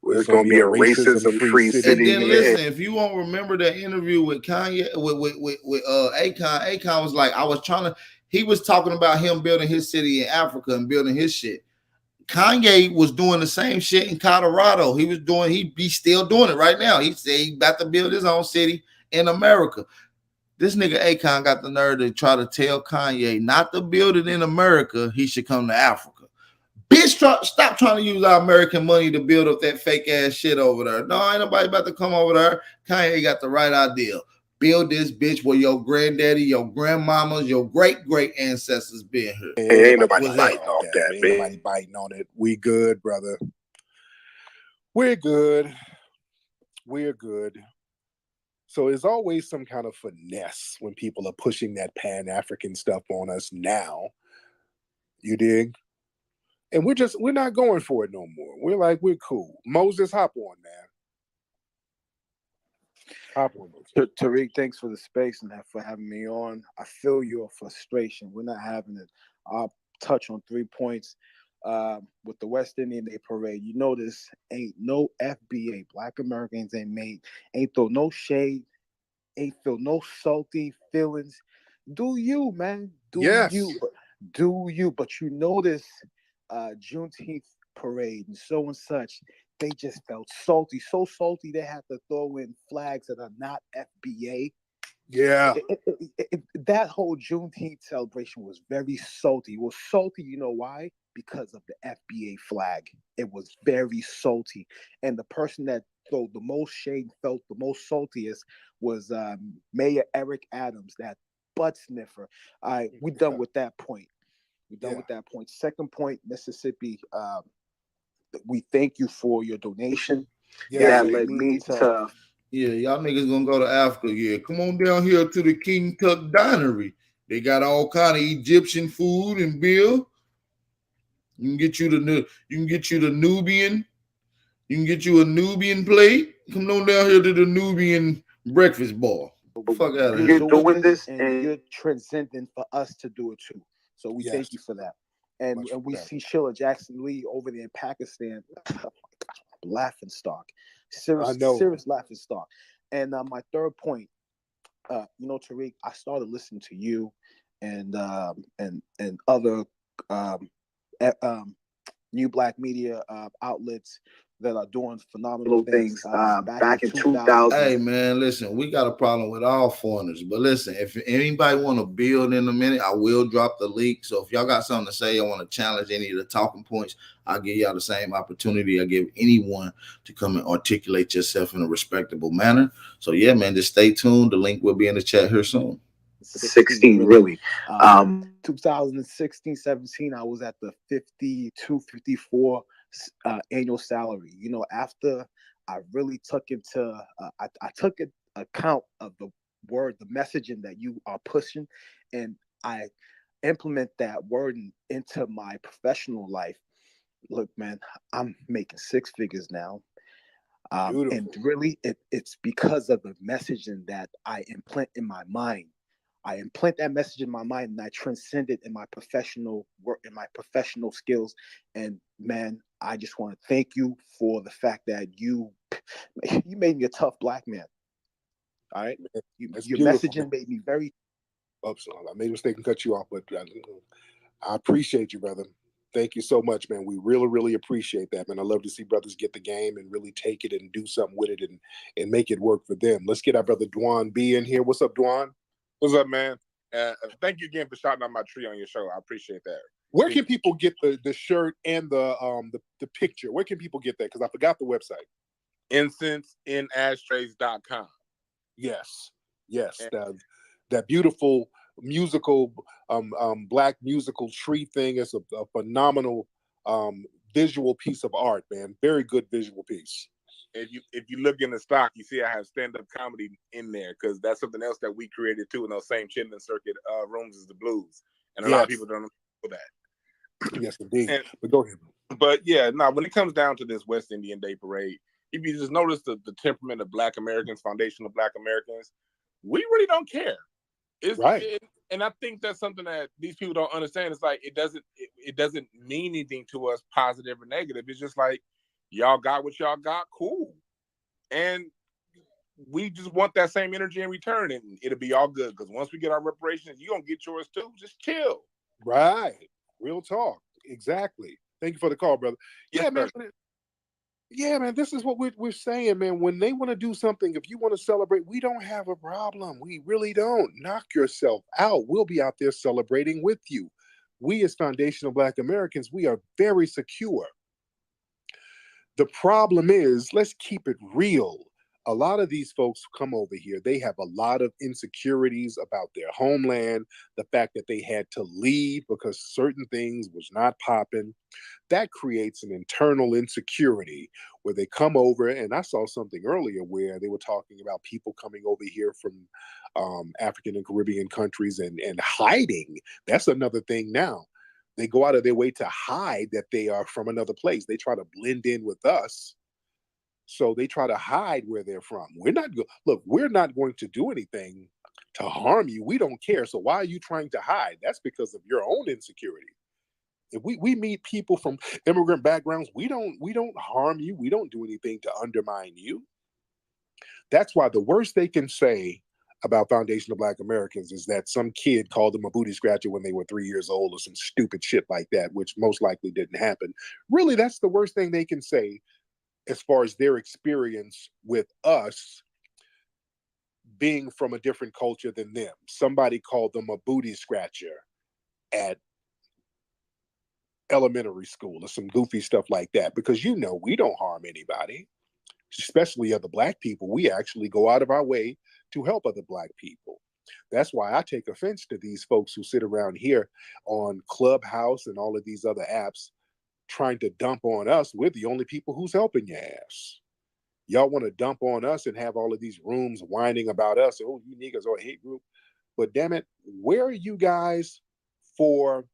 It's going to be a racism-free city. And then listen, if you won't remember that interview with Kanye, with Akon was like, he was talking about him building his city in Africa and building his shit. Kanye was doing the same shit in Colorado. He's still doing it right now. He said he about to build his own city in America. This nigga Akon got the nerve to try to tell Kanye not to build it in America. He should come to Africa. Bitch, stop trying to use our American money to build up that fake ass shit over there. No, ain't nobody about to come over there. Kanye got the right idea. Build this bitch where your granddaddy, your grandmamas, your great ancestors been here. Ain't nobody biting off that. Ain't nobody biting on it. We good, brother. We're good. We're good. So there's always some kind of finesse when people are pushing that Pan-African stuff on us now. You dig? And we're not going for it no more. We're cool. Moses, hop on, man. Hop on, Moses. Tariq, thanks for the space and for having me on. I feel your frustration. We're not having it. I'll touch on 3 points. With the West Indian Day Parade, you notice ain't no FBA. Black Americans ain't throw no shade, ain't feel no salty feelings. Do you, man? Do you? But you notice Juneteenth parade and so and such, they just felt salty, so salty they had to throw in flags that are not FBA. Yeah. That whole Juneteenth celebration was very salty. It was salty, you know why? Because of the FBA flag. It was very salty. And the person that threw the most shade, felt the most saltiest was Mayor Eric Adams, that butt sniffer. We're done with that point. With that point. Second point, Mississippi, we thank you for your donation. That led me to... Yeah, y'all niggas gonna go to Africa. Yeah, come on down here to the King Tut Dinery. They got all kind of Egyptian food and beer. You can get you the Nubian. You can get you a Nubian plate. Come on down here to the Nubian breakfast bar. Fuck out of here. You're doing this, and you're transcending for us to do it too. So we thank you for that. And we see Sheila Jackson Lee over there in Pakistan. Oh my gosh, laughing stock. Serious laughing stock. And my third point, Tariq, I started listening to you and other new black media outlets that are doing phenomenal things back in 2000. Hey man, listen, we got a problem with all foreigners, but listen, if anybody want to build in a minute, I will drop the link. So if y'all got something to say, I want to challenge any of the talking points, I'll give y'all the same opportunity I give anyone to come and articulate yourself in a respectable manner. So yeah, man, just stay tuned. The link will be in the chat here soon. 16 really. 2016, 17, I was at the 52, 54 annual salary. You know, after I really took into, I took account of the messaging that you are pushing, and I implement that word into my professional life. Look, man, I'm making six figures now. And really, it's because of the messaging that I implant in my mind. I implant that message in my mind, and I transcend it in my professional work, in my professional skills. And man, I just want to thank you for the fact that you made me a tough black man. All right, your messaging made me very. Oops, I made a mistake and cut you off, but I appreciate you, brother. Thank you so much, man. We really, really appreciate that, man. I love to see brothers get the game and really take it and do something with it and make it work for them. Let's get our brother Dwan B in here. What's up, Dwan? What's up, man? Thank you again for shouting out my tree on your show. I appreciate that. Where can people get the shirt and the picture? Where can people get that? Because I forgot the website. IncenseInAshtrays.com. Yes. That beautiful musical black musical tree thing is a phenomenal visual piece of art, man. Very good visual piece. If you look in the stock, you see I have stand-up comedy in there because that's something else that we created too in those same Chitlin Circuit rooms as the blues, and a lot of people don't know that. Yes, indeed. But go ahead. But yeah, no. When it comes down to this West Indian Day Parade, if you just notice the temperament of Black Americans, foundation of Black Americans, we really don't care. It's right. And I think that's something that these people don't understand. It's like it doesn't mean anything to us, positive or negative. It's just like y'all got what y'all got, cool. And we just want that same energy in return, and it'll be all good. Because once we get our reparations, you're gonna get yours too. Just chill. Right. Real talk. Exactly. Thank you for the call, brother. Yeah, man. Yeah, man, this is what we're saying, man. When they want to do something, if you want to celebrate, we don't have a problem. We really don't. Knock yourself out. We'll be out there celebrating with you. We as foundational Black Americans, we are very secure. The problem is, let's keep it real. A lot of these folks who come over here, they have a lot of insecurities about their homeland, the fact that they had to leave because certain things was not popping. That creates an internal insecurity where they come over, and I saw something earlier where they were talking about people coming over here from African and Caribbean countries and hiding. That's another thing now. They go out of their way to hide that they are from another place. They try to blend in with us. So they try to hide where they're from. We're not going to do anything to harm you. We don't care. So why are you trying to hide? That's because of your own insecurity. If we meet people from immigrant backgrounds, we don't harm you. We don't do anything to undermine you. That's why the worst they can say about foundational Black Americans is that some kid called them a booty scratcher when they were 3 years old or some stupid shit like that, which most likely didn't happen. Really, that's the worst thing they can say as far as their experience with us being from a different culture than them. Somebody called them a booty scratcher at elementary school or some goofy stuff like that, because we don't harm anybody, especially other Black people. We actually go out of our way to help other Black people. That's why I take offense to these folks who sit around here on Clubhouse and all of these other apps trying to dump on us. We're the only people who's helping your ass. Y'all want to dump on us and have all of these rooms whining about us. Oh, you niggas are a hate group. But damn it, where are you guys for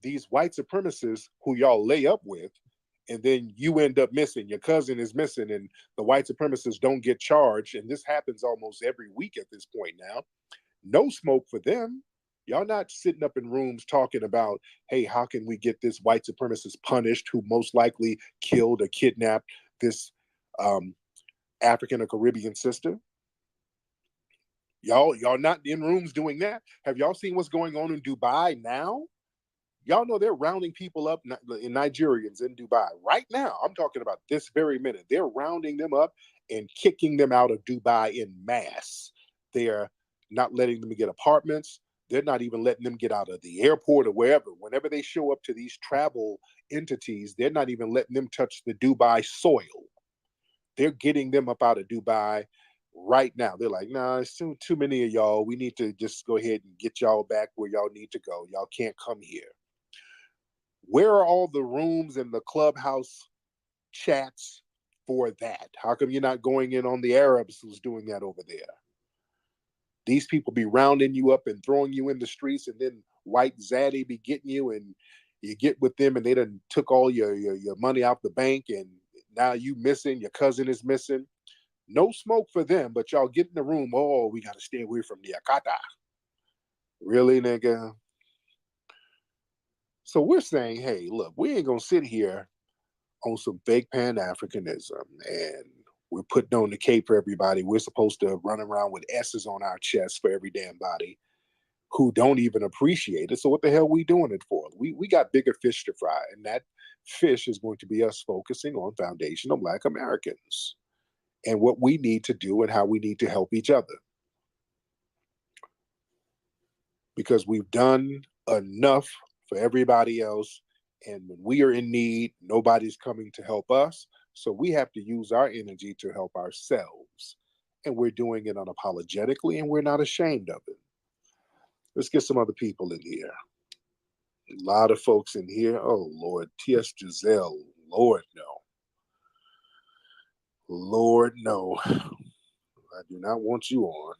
these white supremacists who y'all lay up with, and then you end up missing? Your cousin is missing, and the white supremacists don't get charged. And this happens almost every week at this point now. No smoke for them. Y'all not sitting up in rooms talking about, hey, how can we get this white supremacist punished who most likely killed or kidnapped this African or Caribbean sister? Y'all not in rooms doing that. Have y'all seen what's going on in Dubai now? Y'all know they're rounding people up in Nigerians in Dubai right now. I'm talking about this very minute. They're rounding them up and kicking them out of Dubai in mass. They're not letting them get apartments. They're not even letting them get out of the airport or wherever. Whenever they show up to these travel entities, they're not even letting them touch the Dubai soil. They're getting them up out of Dubai right now. They're like, nah, it's too many of y'all. We need to just go ahead and get y'all back where y'all need to go. Y'all can't come here. Where are all the rooms and the clubhouse chats for that? How come you're not going in on the Arabs who's doing that over there? These people be rounding you up and throwing you in the streets, and then white zaddy be getting you, and you get with them, and they done took all your money out the bank, and now you missing, your cousin is missing. No smoke for them, but y'all get in the room. Oh, we got to stay away from the Akata. Really, nigga? So we're saying, hey, look, we ain't going to sit here on some fake Pan-Africanism and we're putting on the cape for everybody. We're supposed to run around with S's on our chest for every damn body who don't even appreciate it. So what the hell are we doing it for? We got bigger fish to fry, and that fish is going to be us focusing on foundational Black Americans and what we need to do and how we need to help each other. Because we've done enough for everybody else, and when we are in need, nobody's coming to help us. So we have to use our energy to help ourselves, and we're doing it unapologetically, and we're not ashamed of it. Let's get some other people in here. A lot of folks in here. Oh Lord, T.S. Giselle. Lord no. Lord no. I do not want you on.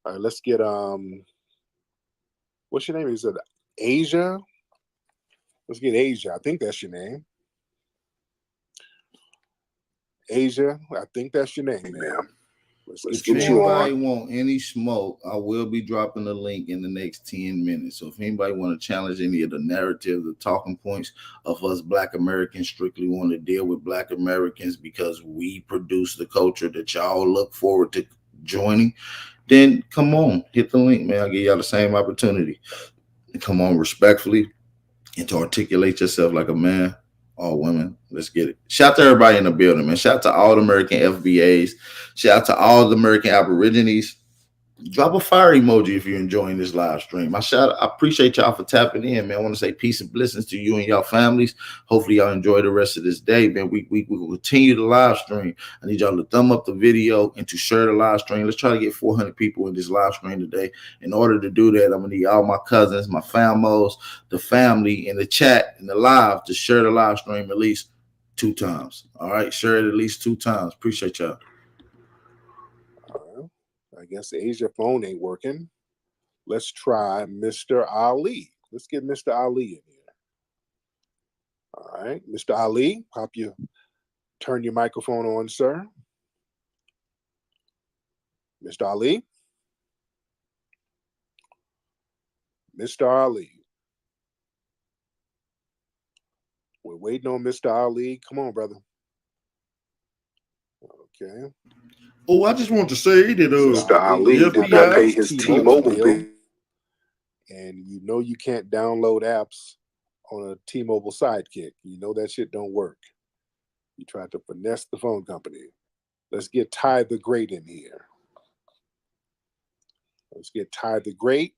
All right, let's get what's your name? Is it Asia? Let's get Asia. I think that's your name. Asia, I think that's your name, ma'am. Let's get you on. If anybody want any smoke, I will be dropping the link in the next 10 minutes. So if anybody want to challenge any of the narrative, the talking points of us Black Americans, strictly want to deal with Black Americans because we produce the culture that y'all look forward to joining, then come on, hit the link, man. I'll give y'all the same opportunity. Come on respectfully and to articulate yourself like a man. All women, let's get it. Shout out to everybody in the building, man. Shout out to all the American FBAs. Shout out to all the American Aborigines. Drop a fire emoji if you're enjoying this live stream. I appreciate y'all for tapping in, man. I want to say peace and blessings to you and y'all families. Hopefully y'all enjoy the rest of this day, man. We will continue the live stream. I need y'all to thumb up the video and to share the live stream. Let's try to get 400 people in this live stream today. In order to do that, I'm gonna need all my cousins, my famos, the family in the chat and the live to share the live stream at least 2 times. All right, share it at least 2 times. Appreciate y'all. I guess Asia phone ain't working. Let's try Mr. Ali. Let's get Mr. Ali in here. All right, Mr. Ali, turn your microphone on, sir. Mr. Ali. Mr. Ali. We're waiting on Mr. Ali. Come on, brother. Okay. Oh, I just want to say that Mr. Ali did not pay his T-Mobile bill. And you know you can't download apps on a T-Mobile Sidekick. You know that shit don't work. You tried to finesse the phone company. Let's get Ty the Great in here. Let's get Ty the Great.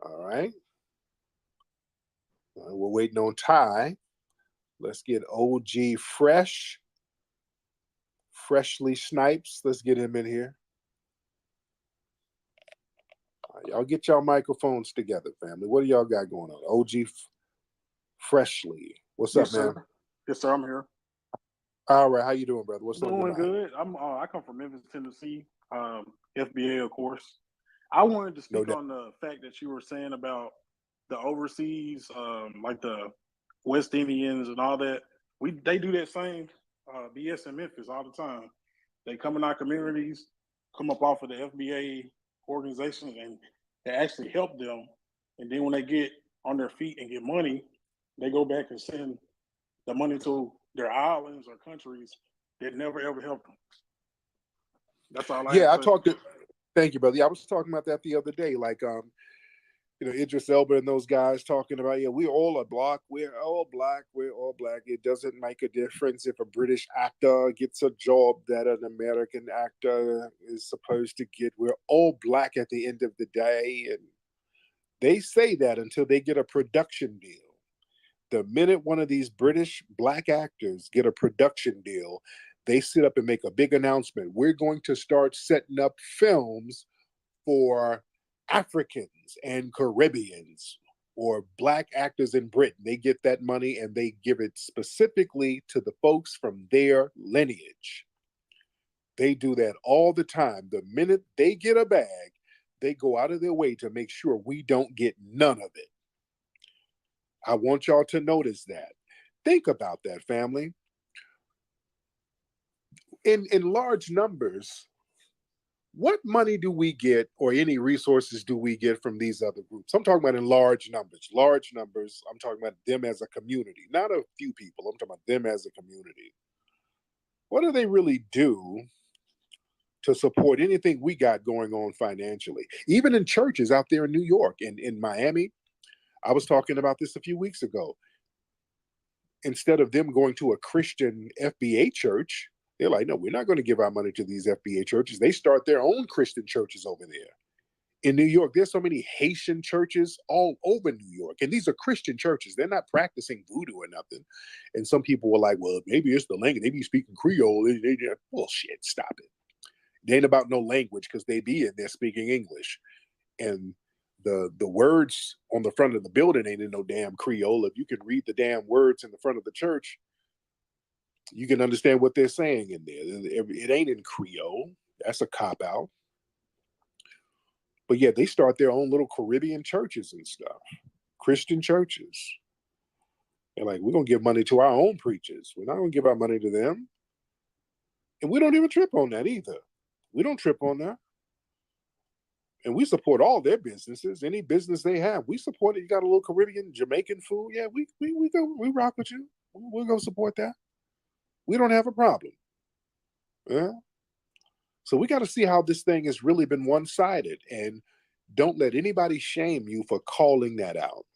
All right. We're waiting on Ty. Let's get OG Freshly Snipes. Let's get him in here. All right, y'all get y'all microphones together, family. What do y'all got going on? OG Freshly. What's up, man? Yes, sir. I'm here. All right. How you doing, brother? What's doing on your good. I come from Memphis, Tennessee. FBA, of course. I wanted to speak on the fact that you were saying about the overseas, like the West Indians and all that. They do that same BS in Memphis all the time. They come in our communities, come up off of the FBA organizations, and they actually help them. And then when they get on their feet and get money, they go back and send the money to their islands or countries that never ever helped them. That's all I I talked to. Thank you, brother. I was talking about that the other day. Like, Idris Elba and those guys talking about, we all are black, we're all black. It doesn't make a difference if a British actor gets a job that an American actor is supposed to get. We're all black at the end of the day. And they say that until they get a production deal. The minute one of these British black actors get a production deal, they sit up and make a big announcement. We're going to start setting up films for Africans and Caribbeans or black actors in Britain. They get that money and they give it specifically to the folks from their lineage. They do that all the time. The minute they get a bag, they go out of their way to make sure we don't get none of it. I want y'all to notice that. Think about that, family. In large numbers, what money do we get or any resources do we get from these other groups? I'm talking about in large numbers. Large numbers, I'm talking about them as a community, not a few people. I'm talking about them as a community. What do they really do to support anything we got going on financially? Even in churches out there in New York and in Miami, I was talking about this a few weeks ago. Instead of them going to a Christian FBA church, they're like, no, we're not going to give our money to these FBA churches. They start their own Christian churches over there. In New York, there's so many Haitian churches all over New York. And these are Christian churches. They're not practicing voodoo or nothing. And some people were like, well, maybe it's the language. They be speaking Creole. Bullshit, stop it. It ain't about no language because they be in there speaking English. And the words on the front of the building ain't in no damn Creole. If you can read the damn words in the front of the church, you can understand what they're saying in there. It ain't in Creole. That's a cop-out. But yeah, they start their own little Caribbean churches and stuff. Christian churches. They're like, we're going to give money to our own preachers. We're not going to give our money to them. And we don't even trip on that either. We don't trip on that. And we support all their businesses. Any business they have, we support it. You got a little Caribbean, Jamaican food. Yeah, we rock with you. We're going to support that. We don't have a problem. Yeah. So we got to see how this thing has really been one-sided, and don't let anybody shame you for calling that out.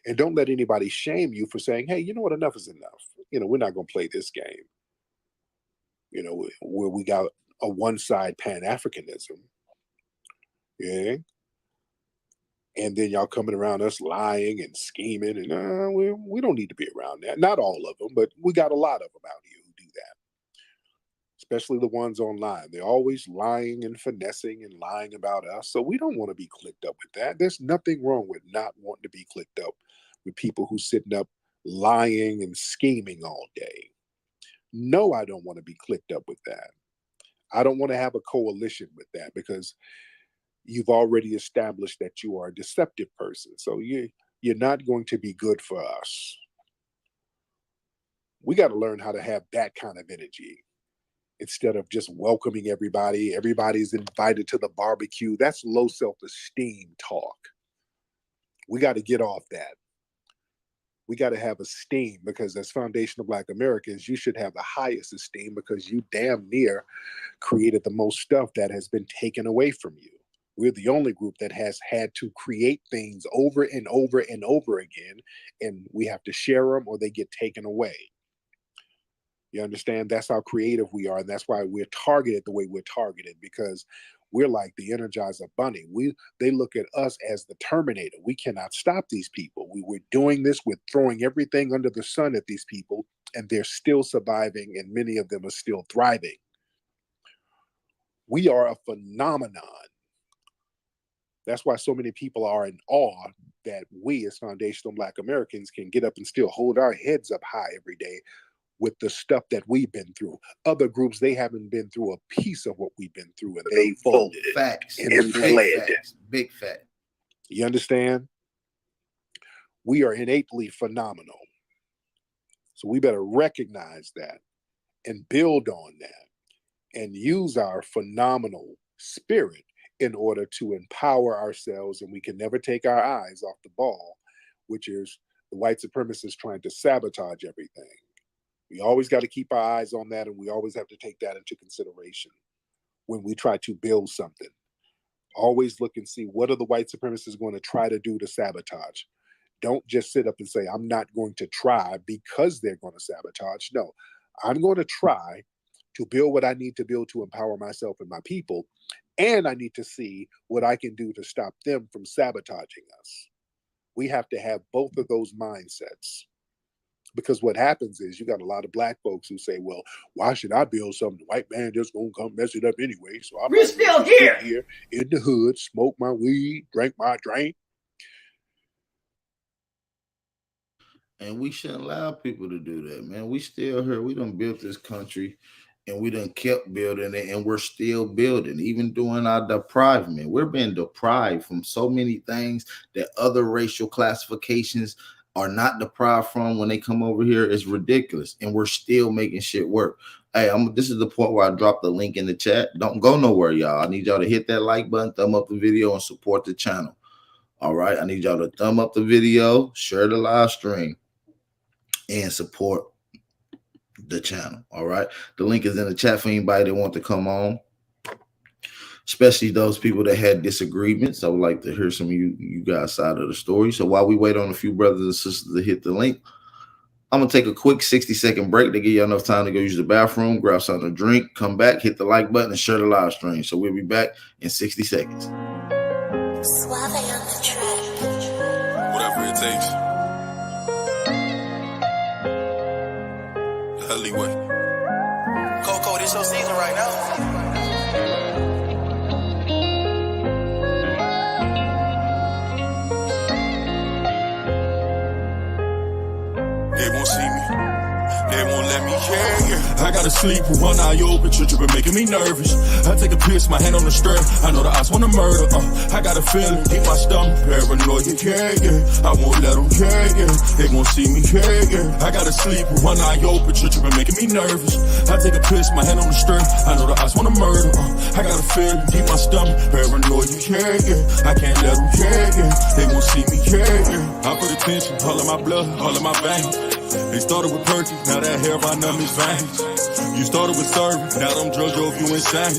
And don't let anybody shame you for saying, hey, you know what? Enough is enough. We're not going to play this game. Where we got a one-side Pan-Africanism. Yeah. And then y'all coming around us lying and scheming, and we don't need to be around that. Not all of them, but we got a lot of them out here who do that. Especially the ones online. They're always lying and finessing and lying about us. So we don't want to be clicked up with that. There's nothing wrong with not wanting to be clicked up with people who sitting up lying and scheming all day. No, I don't want to be clicked up with that. I don't want to have a coalition with that because you've already established that you are a deceptive person. So you're not going to be good for us. We got to learn how to have that kind of energy instead of just welcoming everybody. Everybody's invited to the barbecue. That's low self-esteem talk. We got to get off that. We got to have esteem because as foundational Black Americans, you should have the highest esteem because you damn near created the most stuff that has been taken away from you. We're the only group that has had to create things over and over and over again, and we have to share them or they get taken away. You understand? That's how creative we are, and that's why we're targeted the way we're targeted, because we're like the Energizer Bunny. They look at us as the Terminator. We cannot stop these people. We're doing this. We're throwing everything under the sun at these people, and they're still surviving, and many of them are still thriving. We are a phenomenon. That's why so many people are in awe that we as foundational Black Americans can get up and still hold our heads up high every day with the stuff that we've been through. Other groups, they haven't been through a piece of what we've been through, and they folded. Facts. And fled. Big fact. You understand? We are innately phenomenal. So we better recognize that and build on that and use our phenomenal spirit in order to empower ourselves, and we can never take our eyes off the ball, which is the white supremacists trying to sabotage everything. We always got to keep our eyes on that, and we always have to take that into consideration when we try to build something. Always look and see what are the white supremacists going to try to do to sabotage. Don't just sit up and say, I'm not going to try because they're going to sabotage. No, I'm going to try to build what I need to build to empower myself and my people. And I need to see what I can do to stop them from sabotaging us. We have to have both of those mindsets. Because what happens is you got a lot of black folks who say, well, why should I build something? The white man just gonna come mess it up anyway. So I'm still here in the hood, smoke my weed, drink my drink. And we shouldn't allow people to do that, man. We still here. We done built this country and we done kept building it, and we're still building, even during our deprivement. We're being deprived from so many things that other racial classifications are not deprived from when they come over here. It's ridiculous, and we're still making shit work. Hey, this is the point where I dropped the link in the chat. Don't go nowhere, y'all. I need y'all to hit that like button, thumb up the video, and support the channel. All right, I need y'all to thumb up the video, share the live stream, and support the channel. All right, the link is in the chat for anybody that want to come on, especially those people that had disagreements. I would like to hear some of you guys' side of the story. So while we wait on a few brothers and sisters to hit the link, I'm gonna take a quick 60-second break to give you enough time to go use the bathroom, grab something to drink, come back, hit the like button, and share the live stream. So we'll be back in 60 seconds. Suave on the track. Whatever it takes. Alleyway. Coco, this your season right now. They won't see me. They won't let me hear. I gotta sleep with one eye open. Tripping, making me nervous. I take a piss, my hand on the strap. I know the odds wanna murder. I got a feeling deep my stomach. Paranoid, yeah. I won't let them, yeah. They won't see me, yeah. I gotta sleep with one eye open. Tripping, making me nervous. I take a piss, my hand on the strap. I know the odds wanna murder. I got a feeling deep my stomach. Paranoid, yeah. I can't let them, yeah. They won't see me, yeah. I put attention, all of my blood, all of my veins. They started with Perky, now that hair by numbers veins. You started with serving, now them drugs drove you insane.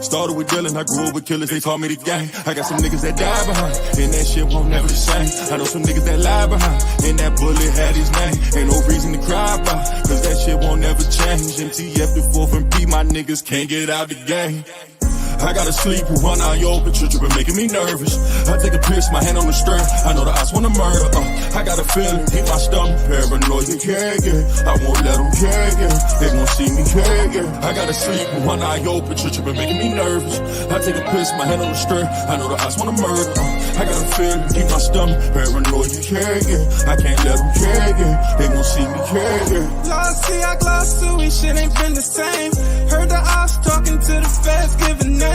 Started with Dylan, I grew up with killers, they call me the gang. I got some niggas that die behind, and that shit won't never the same. I know some niggas that lie behind, and that bullet had his name. Ain't no reason to cry about, cause that shit won't never change. MTF the 4th and P, my niggas can't get out the game. I gotta sleep with one eye open, tripping, making me nervous. I take a piss, my hand on the strap. I know the odds wanna murder. I got a feeling deep my stomach. Paranoid, yeah. I won't let them, yeah. They won't see me, yeah. I gotta sleep with one eye open, tripping, making me nervous. I take a piss, my hand on the strap. I know the odds wanna murder. I got a feeling deep my stomach. Paranoid, yeah. I can't let them, yeah. They won't see me, yeah. Lost see, I glossed through, we shit ain't been the same. Heard the ops talking to the feds, giving names.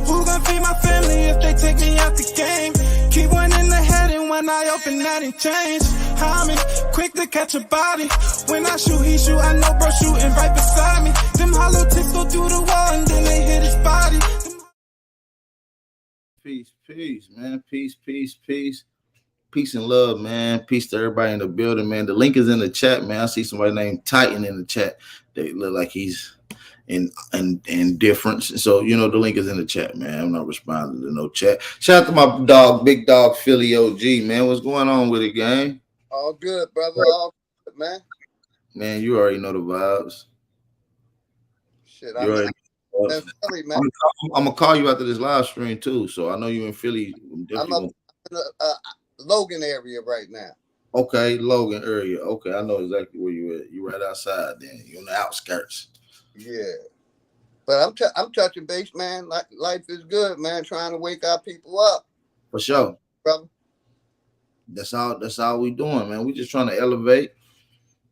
Who gon' feed my family if they take me out the game? Keep one in the head and one eye open, that ain't change. I'm quick to catch a body. When I shoot, he shoot, I know bro shooting right beside me. Them hollow tips go through the wall and then they hit his body. Peace, man. Peace. Peace and love, man. Peace to everybody in the building, man. The link is in the chat, man. I see somebody named Titan in the chat. They look like he's in difference. So, you know, the link is in the chat, man. I'm not responding to no chat. Shout out to my dog, Big Dog Philly OG, man. What's going on with it, gang? All good, brother. All good, man. Man, you already know the vibes. Shit, I'm in Philly, man. I'm gonna call you after this live stream too. So I know you in Philly. I'm up in the Logan area right now. Okay, Logan area. Okay, I know exactly where you at. You right outside then. You're on the outskirts. Yeah, but I'm touching base, man. Life is good, man. Trying to wake our people up. For sure, brother. That's all we doing, man. We just trying to elevate.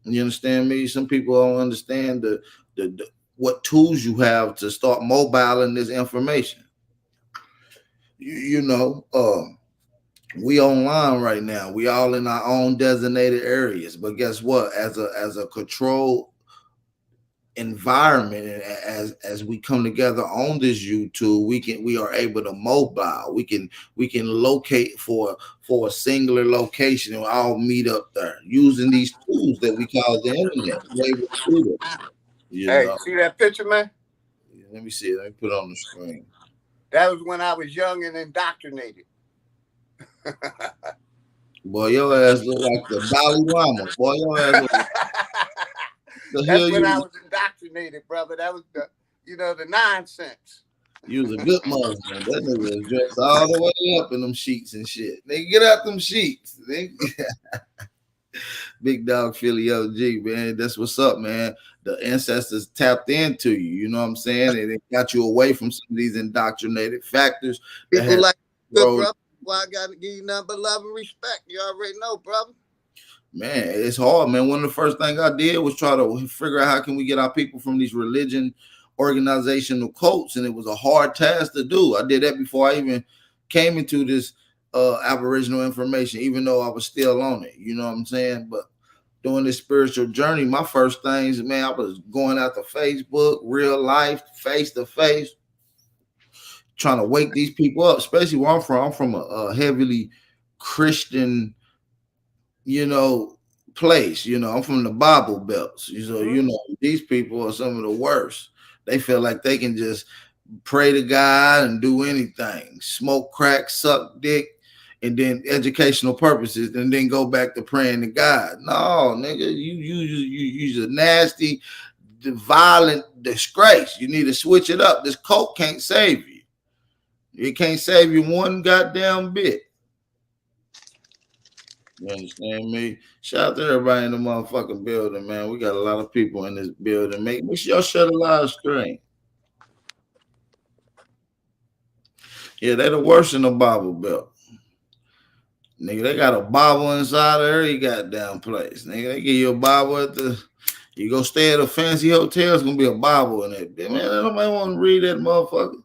You understand me? Some people don't understand the what tools you have to start mobiling this information. You know, we online right now. We all in our own designated areas. But guess what? As a controlled environment, and as we come together on this YouTube, we are able to mobile. We can locate for a singular location and all meet up there using these tools that we call the internet. Hey, see that picture, man? Let me see it. Let me put it on the screen. That was when I was young and indoctrinated. Boy, your ass look like the Dalai Lama. Boy, your ass look like That's when I was indoctrinated, brother. That was the nonsense. You was a good Muslim. That nigga was dressed all the way up in them sheets and shit. Nigga, get out them sheets. Big dog Philly OG, man. That's what's up, man. The ancestors tapped into you. You know what I'm saying? And it got you away from some of these indoctrinated factors. People like good brother. Well, I gotta give you nothing but love and respect. You already know, brother. Man, it's hard, man. One of the first things I did was try to figure out how can we get our people from these religion organizational cults, and it was a hard task to do. I did that before I even came into this Aboriginal information, even though I was still on it. You know what I'm saying? But doing this spiritual journey, my first things, man, I was going out to Facebook, real life, face to face, trying to wake these people up, especially where I'm from. I'm from a heavily Christian, place. I'm from the Bible belts. So, these people are some of the worst. They feel like they can just pray to God and do anything, smoke crack, suck dick, and then educational purposes, and then go back to praying to God. No, nigga, you a nasty, violent disgrace. You need to switch it up. This cult can't save you. It can't save you one goddamn bit. You understand me? Shout out to everybody in the motherfucking building, man. We got a lot of people in this building. Make sure y'all share the live stream. Yeah, they the worst in the Bible Belt. Nigga, they got a Bible inside of every goddamn place. Nigga, they give you a Bible you go stay at a fancy hotel, it's gonna be a Bible in it. Man, nobody want to read that motherfucker.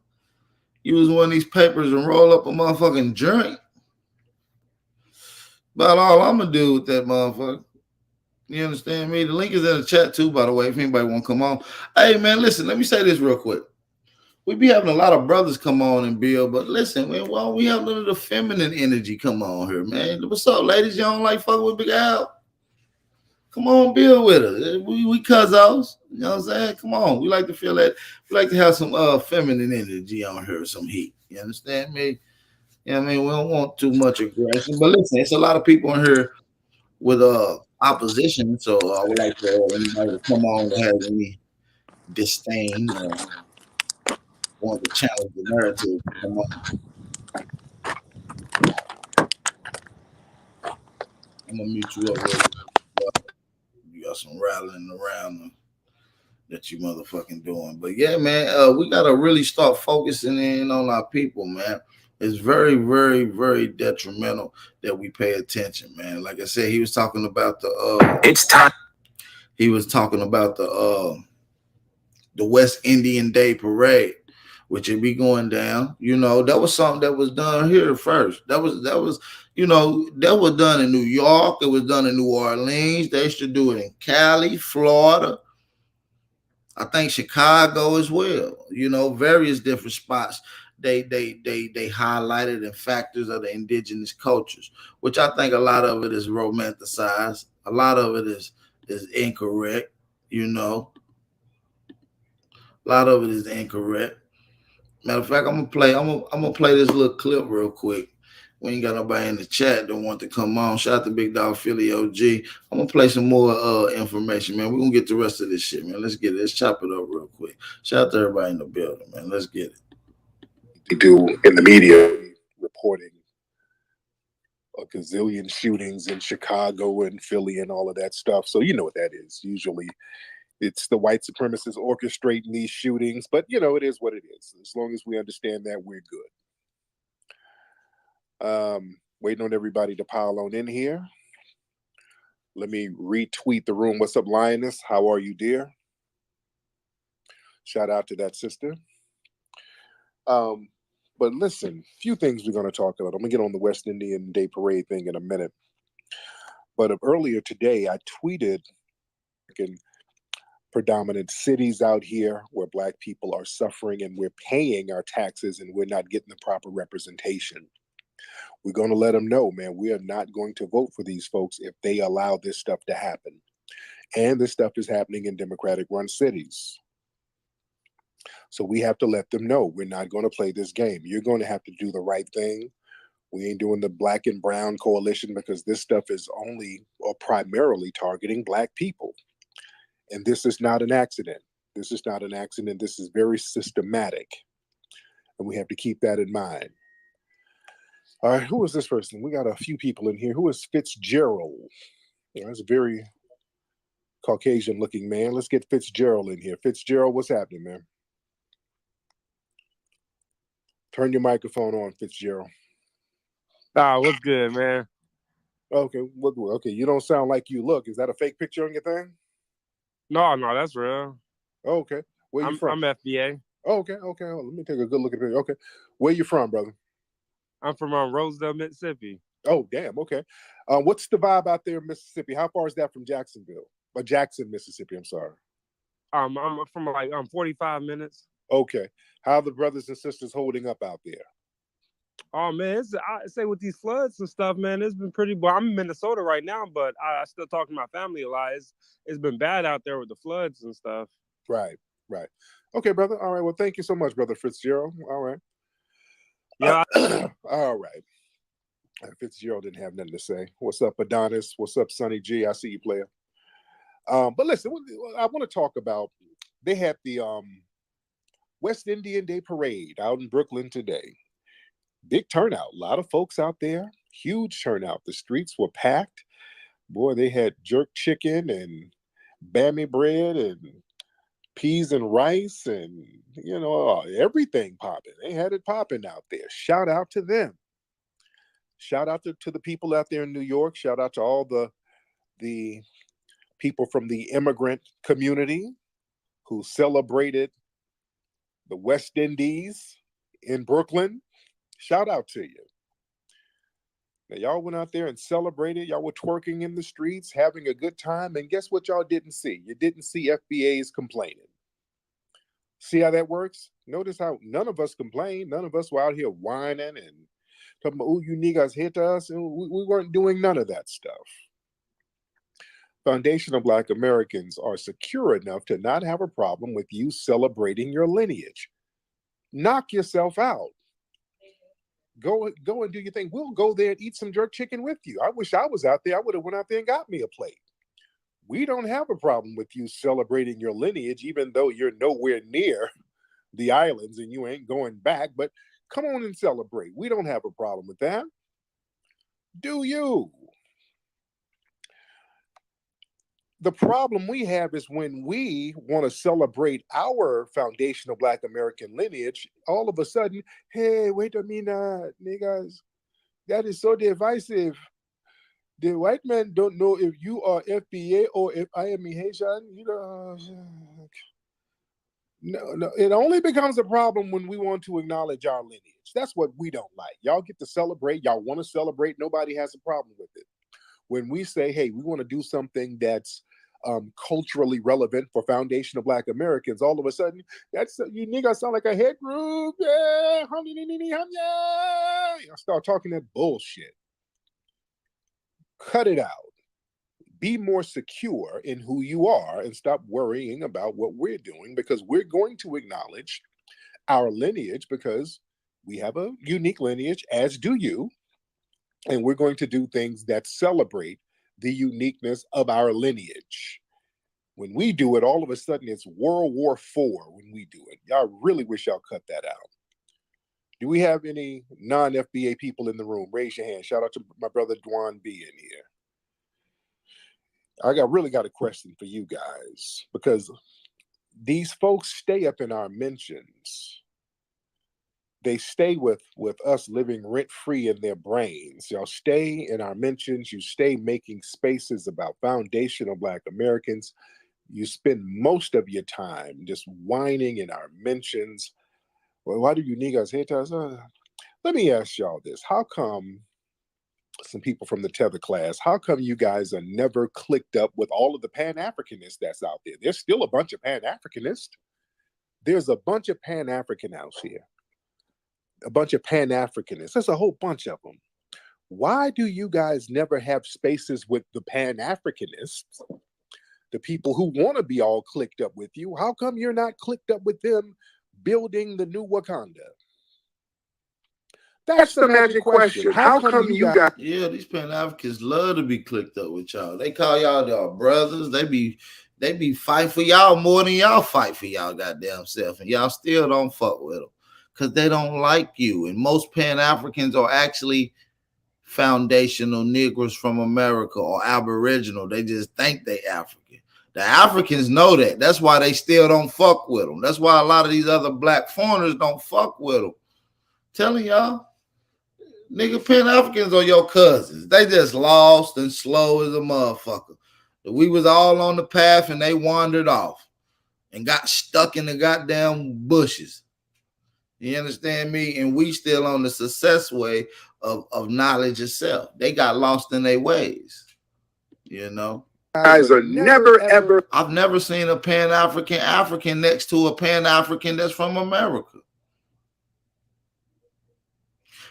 Use one of these papers and roll up a motherfucking drink. About all I'm gonna do with that motherfucker. You understand me? The link is in the chat too, by the way, if anybody want to come on. Hey man, listen, let me say this real quick. We be having a lot of brothers come on and build, but listen, man, why we have a little of the feminine energy come on here, man? What's up, ladies? Y'all don't like fucking with Big Al? Come on, build with us. We cousins. You know what I'm saying? Come on. We like to feel that. We like to have some feminine energy on here, some heat. You understand me? You know what I mean? We don't want too much aggression. But listen, it's a lot of people in here with opposition. So I would like for anybody to come on that has any disdain or want to challenge the narrative. Come on. I'm gonna mute you up. You got some rattling around that you motherfucking doing. But yeah, man, we gotta really start focusing in on our people, man. It's very, very, very detrimental that we pay attention, man. Like I said, he was talking about the it's time. He was talking about the West Indian Day Parade, which would be going down. That was something that was done here first. That was that was done in New York. It was done in New Orleans. They used to do it in Cali, Florida. I think Chicago as well. Various different spots. They highlighted in factors of the indigenous cultures, which I think a lot of it is romanticized. A lot of it is incorrect. A lot of it is incorrect. Matter of fact, I'm gonna play this little clip real quick. We ain't got nobody in the chat that want to come on. Shout out to Big Dog Philly OG. I'm gonna play some more information, man. We're gonna get the rest of this shit, man. Let's get it. Let's chop it up real quick. Shout out to everybody in the building, man. Let's get it. They do in the media reporting a gazillion shootings in Chicago and Philly and all of that stuff. So you know what that is. Usually it's the white supremacists orchestrating these shootings, but it is what it is. As long as we understand that, we're good. Waiting on everybody to pile on in here. Let me retweet the room. What's up, Lioness? How are you, dear? Shout out to that sister. But listen, few things we're going to talk about. I'm going to get on the West Indian Day Parade thing in a minute. But earlier today, I tweeted in predominant cities out here where Black people are suffering and we're paying our taxes and we're not getting the proper representation. We're going to let them know, man, we are not going to vote for these folks if they allow this stuff to happen. And this stuff is happening in Democratic-run cities. So we have to let them know we're not going to play this game. You're going to have to do the right thing. We ain't doing the black and brown coalition because this stuff is only or primarily targeting black people. And this is not an accident. This is not an accident. This is very systematic. And we have to keep that in mind. All right, who is this person? We got a few people in here. Who is Fitzgerald? That's a very Caucasian looking man. Let's get Fitzgerald in here. Fitzgerald, what's happening, man? Turn your microphone on, Fitzgerald. What's good, man? Okay, okay. You don't sound like you look. Is that a fake picture on your thing? No, that's real. Okay. Where you from? I'm FBA. Okay. Let me take a good look at it. Okay. Where you from, brother? I'm from Rosedale, Mississippi. Oh, damn. Okay. What's the vibe out there in Mississippi? How far is that from Jacksonville? Or Jackson, Mississippi, I'm sorry. I'm from 45 minutes. Okay. How are the brothers and sisters holding up out there? Oh man, I say with these floods and stuff, man, it's been pretty. Well, I'm in Minnesota right now, but I still talk to my family a lot. It's been bad out there with the floods and stuff. Right. Okay, brother. All right. Well, thank you so much, brother Fitzgerald. All right. Yeah. All right. Fitzgerald didn't have nothing to say. What's up, Adonis? What's up, Sonny G? I see you, player. But listen, I want to talk about. They had the West Indian Day Parade out in Brooklyn today. Big turnout, a lot of folks out there, huge turnout. The streets were packed. Boy, they had jerk chicken and bammy bread and peas and rice and, everything popping. They had it popping out there. Shout out to them. Shout out to the people out there in New York. Shout out to all the people from the immigrant community who celebrated the West Indies in Brooklyn. Shout out to you. Now, y'all went out there and celebrated. Y'all were twerking in the streets, having a good time. And guess what y'all didn't see? You didn't see FBAs complaining. See how that works? Notice how none of us complained. None of us were out here whining and talking about, oh, you niggas hit us. And we weren't doing none of that stuff. Foundational Black Americans are secure enough to not have a problem with you celebrating your lineage. Knock yourself out. Go and do your thing. We'll go there and eat some jerk chicken with you. I wish I was out there. I would have went out there and got me a plate. We don't have a problem with you celebrating your lineage, even though you're nowhere near the islands and you ain't going back. But come on and celebrate. We don't have a problem with that. Do you? The problem we have is when we want to celebrate our foundational Black American lineage, all of a sudden, hey, wait a minute, niggas, that is so divisive. The white men don't know if you are FBA or if I am Haitian. No, it only becomes a problem when we want to acknowledge our lineage. That's what we don't like. Y'all get to celebrate. Y'all want to celebrate. Nobody has a problem with it. When we say, hey, we want to do something that's culturally relevant for foundational Black Americans, all of a sudden, you niggas sound like a head group. Yeah, y'all start talking that bullshit. Cut it out. Be more secure in who you are and stop worrying about what we're doing, because we're going to acknowledge our lineage because we have a unique lineage, as do you. And we're going to do things that celebrate the uniqueness of our lineage. When we do it, all of a sudden it's World War IV when we do it. Y'all really wish y'all cut that out. Do we have any non-FBA people in the room? Raise your hand. Shout out to my brother Dwan B in here. I really got a question for you guys, because these folks stay up in our mentions. They stay with us living rent-free in their brains. Y'all stay in our mentions. You stay making spaces about foundational Black Americans. You spend most of your time just whining in our mentions. Well, why do you niggas hate us? Let me ask y'all this. How come, some people from the Tether class, how come you guys are never clicked up with all of the Pan-Africanists that's out there? There's still a bunch of Pan-Africanists. There's a bunch of Pan-African out here. A bunch of Pan-Africanists. There's a whole bunch of them. Why do you guys never have spaces with the Pan-Africanists the people who want to be all clicked up with you, how come you're not clicked up with them building the new Wakanda? That's the magic question. How come you got... Yeah, these Pan-Africans love to be clicked up with y'all. They call y'all brothers. They be fight for y'all more than y'all fight for y'all goddamn self, and y'all still don't fuck with them because they don't like you. And most Pan-Africans are actually foundational Negroes from America or Aboriginal. They just think they African. The Africans know that. That's why they still don't fuck with them. That's why a lot of these other black foreigners don't fuck with them. Telling y'all. Nigga, Pan-Africans are your cousins. They just lost and slow as a motherfucker. We was all on the path and they wandered off and got stuck in the goddamn bushes. You understand me? And we still on the success way of knowledge itself. They got lost in their ways. You know? Guys are never, ever... I've never seen a Pan-African next to a Pan-African that's from America.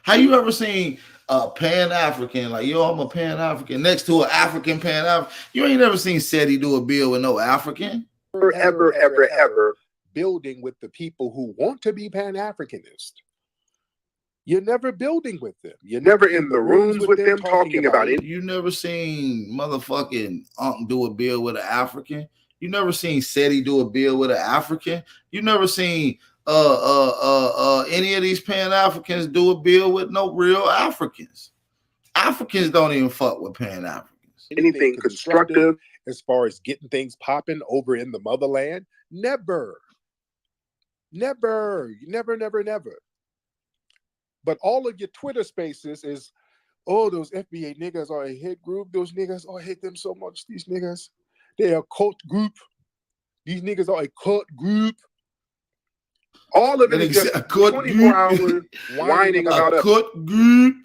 How you ever seen a Pan-African, like, yo, I'm a Pan-African, next to an African Pan-African? You ain't never seen SETI do a bill with no African? Ever building with the people who want to be Pan-Africanist. You're never building with them. You're never in the rooms with them talking about it. You never sany motherfucking do a bill with an African? You never seen SETI do a bill with an African? You never seen any of these Pan-Africans do a bill with no real Africans? Africans don't even fuck with Pan-Africans. Anything constructive as far as getting things popping over in the motherland? Never. Never. But all of your Twitter spaces is, oh, those FBA niggas are a hit group. Those niggas, oh, I hate them so much. These niggas, they're a cult group. These niggas are a cult group. All of it is just 24 hours whining about a cult group.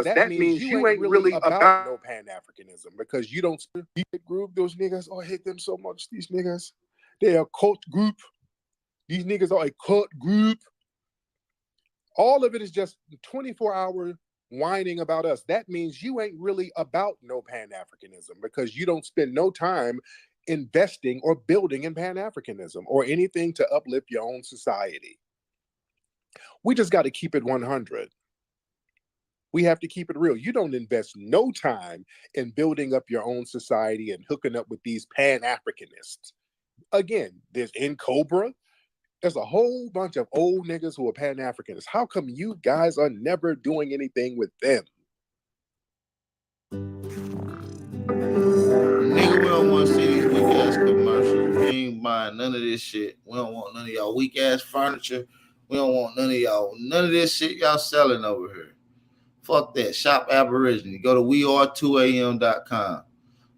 That means you ain't really about no Pan-Africanism because you don't speak group. Those niggas, oh, I hate them so much. These niggas, they're a cult group. These niggas are a cult group. All of it is just 24-hour whining about us. That means you ain't really about no Pan-Africanism because you don't spend no time investing or building in Pan-Africanism or anything to uplift your own society. We just got to keep it 100. We have to keep it real. You don't invest no time in building up your own society and hooking up with these Pan-Africanists. Again, there's in Cobra. There's a whole bunch of old niggas who are Pan-Africanists. How come you guys are never doing anything with them? Nigga, we don't want to see these weak ass commercials. We ain't buying none of this shit. We don't want none of y'all weak ass furniture. We don't want none of this shit y'all selling over here. Fuck that. Shop Aboriginal. Go to weare2am.com.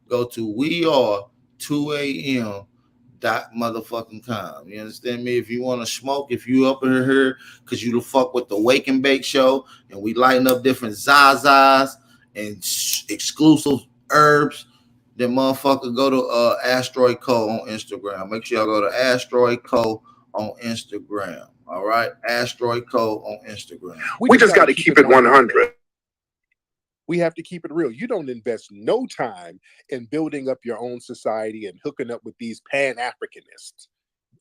Go to weare2am.com. You understand me? If you want to smoke, if you up in here because you the fuck with the Wake and Bake show and we lighting up different Zazas and exclusive herbs, then motherfucker go to Asteroid Co on Instagram. Make sure y'all go to Asteroid Co on Instagram. All right, Asteroid Co on Instagram. We just got to keep it 100. We have to keep it real. You don't invest no time in building up your own society and hooking up with these Pan-Africanists.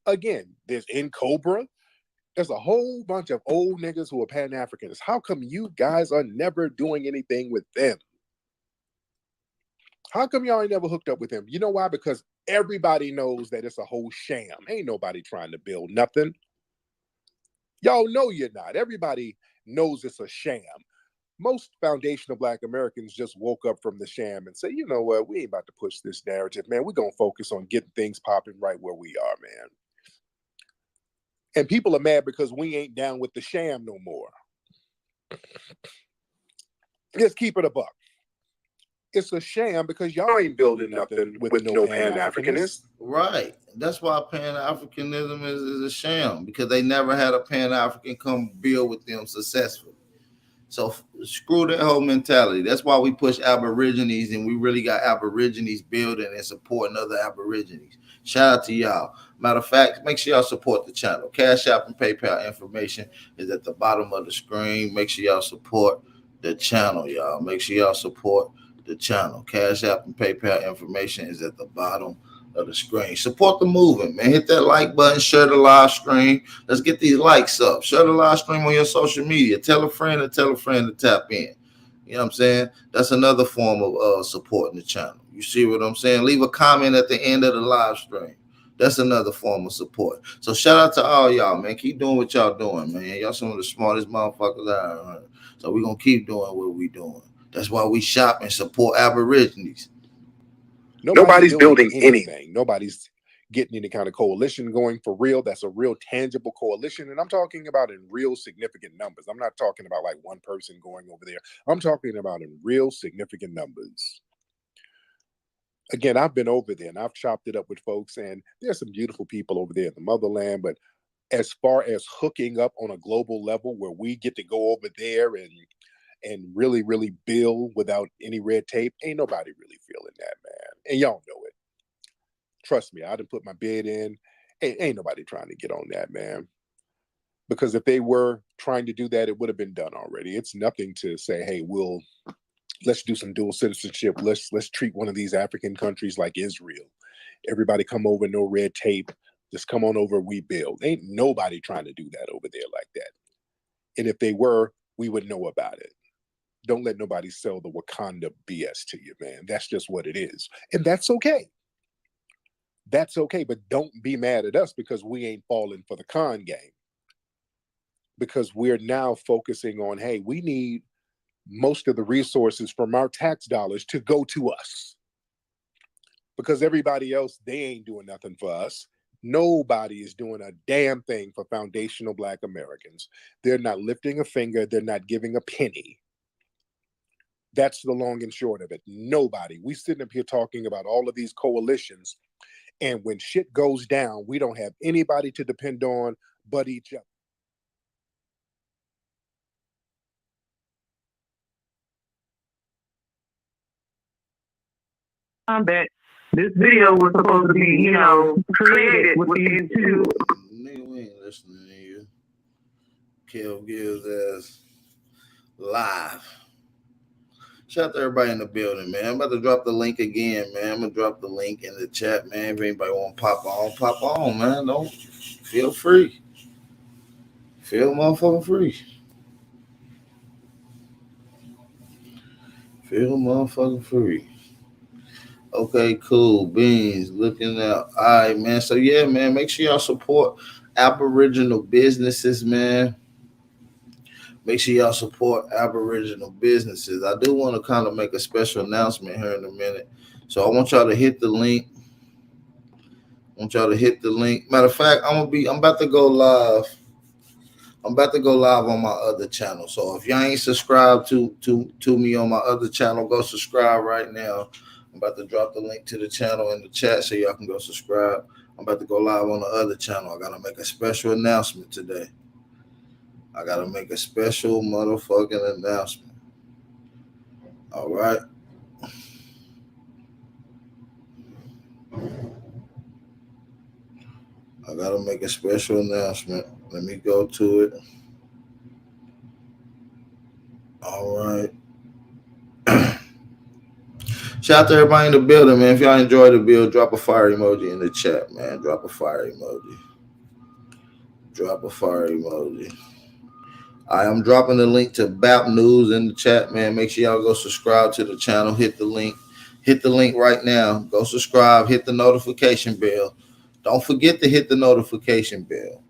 Again, there's in Cobra. There's a whole bunch of old niggas who are Pan-Africanists. How come you guys are never doing anything with them? How come y'all ain't never hooked up with them? You know why? Because everybody knows that it's a whole sham. Ain't nobody trying to build nothing. Y'all know you're not. Everybody knows it's a sham. Most foundational Black Americans just woke up from the sham and say, you know what, we ain't about to push this narrative, man. We're going to focus on getting things popping right where we are, man. And people are mad because we ain't down with the sham no more. Just keep it a buck. It's a sham because y'all ain't building nothing with no Pan-Africanists. Right. That's why Pan-Africanism is a sham, because they never had a Pan-African come build with them successfully. So screw that whole mentality. That's why we push Aborigines, and we really got Aborigines building and supporting other Aborigines. Shout out to y'all. Matter of fact, make sure y'all support the channel. Cash App and PayPal information is at the bottom of the screen. Make sure y'all support the channel, y'all. Make sure y'all support the channel. Cash App and PayPal information is at the bottom of the screen. Support the movement, man. Hit that like button, share the live stream. Let's get these likes up. Share the live stream on your social media. Tell a friend to tap in. You know what I'm saying? That's another form of supporting the channel. You see what I'm saying? Leave a comment at the end of the live stream. That's another form of support. So shout out to all y'all, man. Keep doing what y'all doing, man. Y'all some of the smartest motherfuckers I ever heard. So we're going to keep doing what we doing. That's why we shop and support Aborigines. Nobody's building anything. Nobody's getting any kind of coalition going for real. That's a real tangible coalition. And I'm talking about in real significant numbers. I'm not talking about like one person going over there. I'm talking about in real significant numbers. Again, I've been over there and I've chopped it up with folks, and there's some beautiful people over there in the motherland. But as far as hooking up on a global level where we get to go over there and really, really build without any red tape, ain't nobody really feeling that, man. And y'all know it. Trust me, I done put my bid in. Ain't nobody trying to get on that, man. Because if they were trying to do that, it would have been done already. It's nothing to say, hey, let's do some dual citizenship. Let's treat one of these African countries like Israel. Everybody come over, no red tape. Just come on over, we build. Ain't nobody trying to do that over there like that. And if they were, we would know about it. Don't let nobody sell the Wakanda BS to you, man. That's just what it is. And that's okay. That's okay, but don't be mad at us because we ain't falling for the con game. Because we're now focusing on, hey, we need most of the resources from our tax dollars to go to us. Because everybody else, they ain't doing nothing for us. Nobody is doing a damn thing for foundational Black Americans. They're not lifting a finger. They're not giving a penny. That's the long and short of it. Nobody. We sitting up here talking about all of these coalitions, and when shit goes down, we don't have anybody to depend on but each other. That this video was supposed to be, created with these two. Nigga, we ain't listening to you. Kev gives us live. Shout out to everybody in the building, man. I'm about to drop the link again, man. I'm gonna drop the link in the chat, man. If anybody want to pop on, man. Don't feel free. Feel motherfucking free. Feel motherfucking free. Okay, cool. Beans looking out. All right, man. So yeah, man, make sure y'all support Aboriginal businesses, man. Make sure y'all support Aboriginal businesses. I do want to kind of make a special announcement here in a minute. So I want y'all to hit the link. Matter of fact, I'm about to go live. I'm about to go live on my other channel. So if y'all ain't subscribed to me on my other channel, go subscribe right now. I'm about to drop the link to the channel in the chat so y'all can go subscribe. I'm about to go live on the other channel. I gotta make a special announcement today. I gotta make a special motherfucking announcement. All right. I gotta make a special announcement. Let me go to it. All right. Shout out to everybody in the building, man. If y'all enjoy the build, drop a fire emoji in the chat, man. Drop a fire emoji. I'm dropping the link to BAP News in the chat, man. Make sure y'all go subscribe to the channel. Hit the link. Hit the link right now. Go subscribe. Hit the notification bell. Don't forget to hit the notification bell.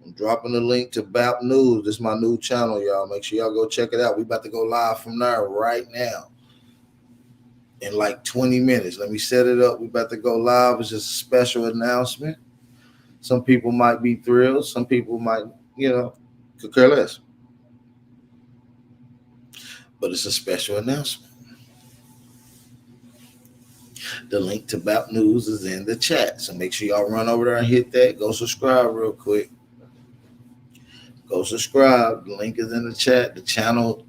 I'm dropping the link to BAP News. This is my new channel, y'all. Make sure y'all go check it out. We about to go live from there right now in like 20 minutes. Let me set it up. We about to go live. It's just a special announcement. Some people might be thrilled. Some people might, could care less. But it's a special announcement. The link to BAP News is in the chat. So make sure y'all run over there and hit that. Go subscribe real quick. Go subscribe. The link is in the chat. The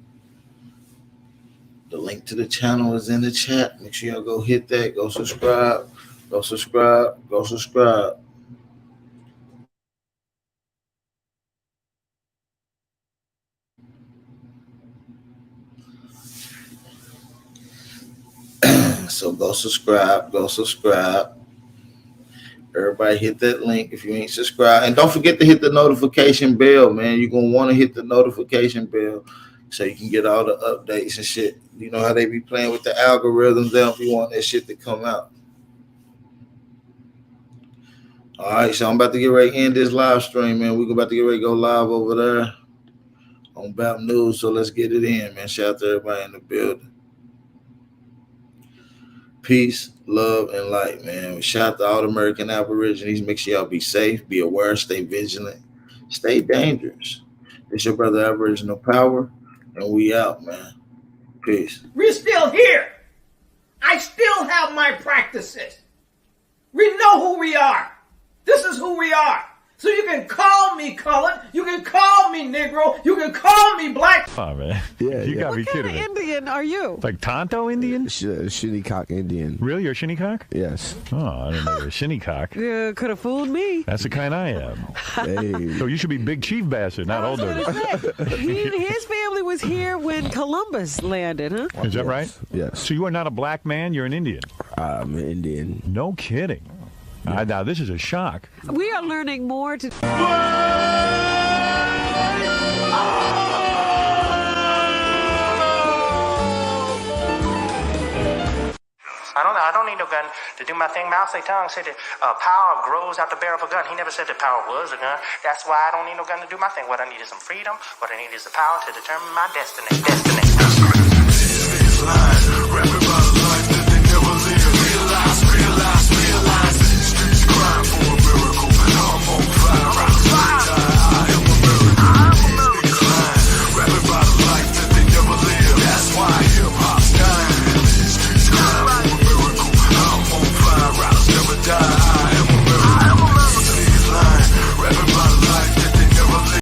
link to the channel is in the chat. Make sure y'all go hit that. Go subscribe. Go subscribe. So go subscribe. Everybody hit that link if you ain't subscribed. And don't forget to hit the notification bell, man. You're going to want to hit the notification bell so you can get all the updates and shit. You know how they be playing with the algorithms. They don't be wanting that shit to come out. All right, so I'm about to get ready to end this live stream, man. We're about to get ready to go live over there on BAP News. So let's get it in, man. Shout out to everybody in the building. Peace, love, and light, man. Shout out to all the American Aborigines. Make sure y'all be safe, be aware, stay vigilant, stay dangerous. It's your brother Aboriginal Power, and we out, man. Peace. We're still here. I still have my practices. We know who we are. This is who we are. So you can call me colored, you can call me Negro, you can call me black. Oh, man. Yeah, you gotta be kidding me. What kind of Indian are you? Like Tonto Indian? Shinnecock Indian. Really? You're Shinnecock? Yes. Oh, I didn't know you were Shinnecock. Could have fooled me. That's the kind I am. Hey. So you should be Big Chief Bastard, not Old Dirty. His family was here when Columbus landed, huh? Is that right? Yes. So you are not a black man, you're an Indian? I'm an Indian. No kidding. Yeah. Now, this is a shock. We are learning more to... I don't need no gun to do my thing. Mao Zedong said that power grows out the barrel of a gun. He never said that power was a gun. That's why I don't need no gun to do my thing. What I need is some freedom. What I need is the power to determine my destiny.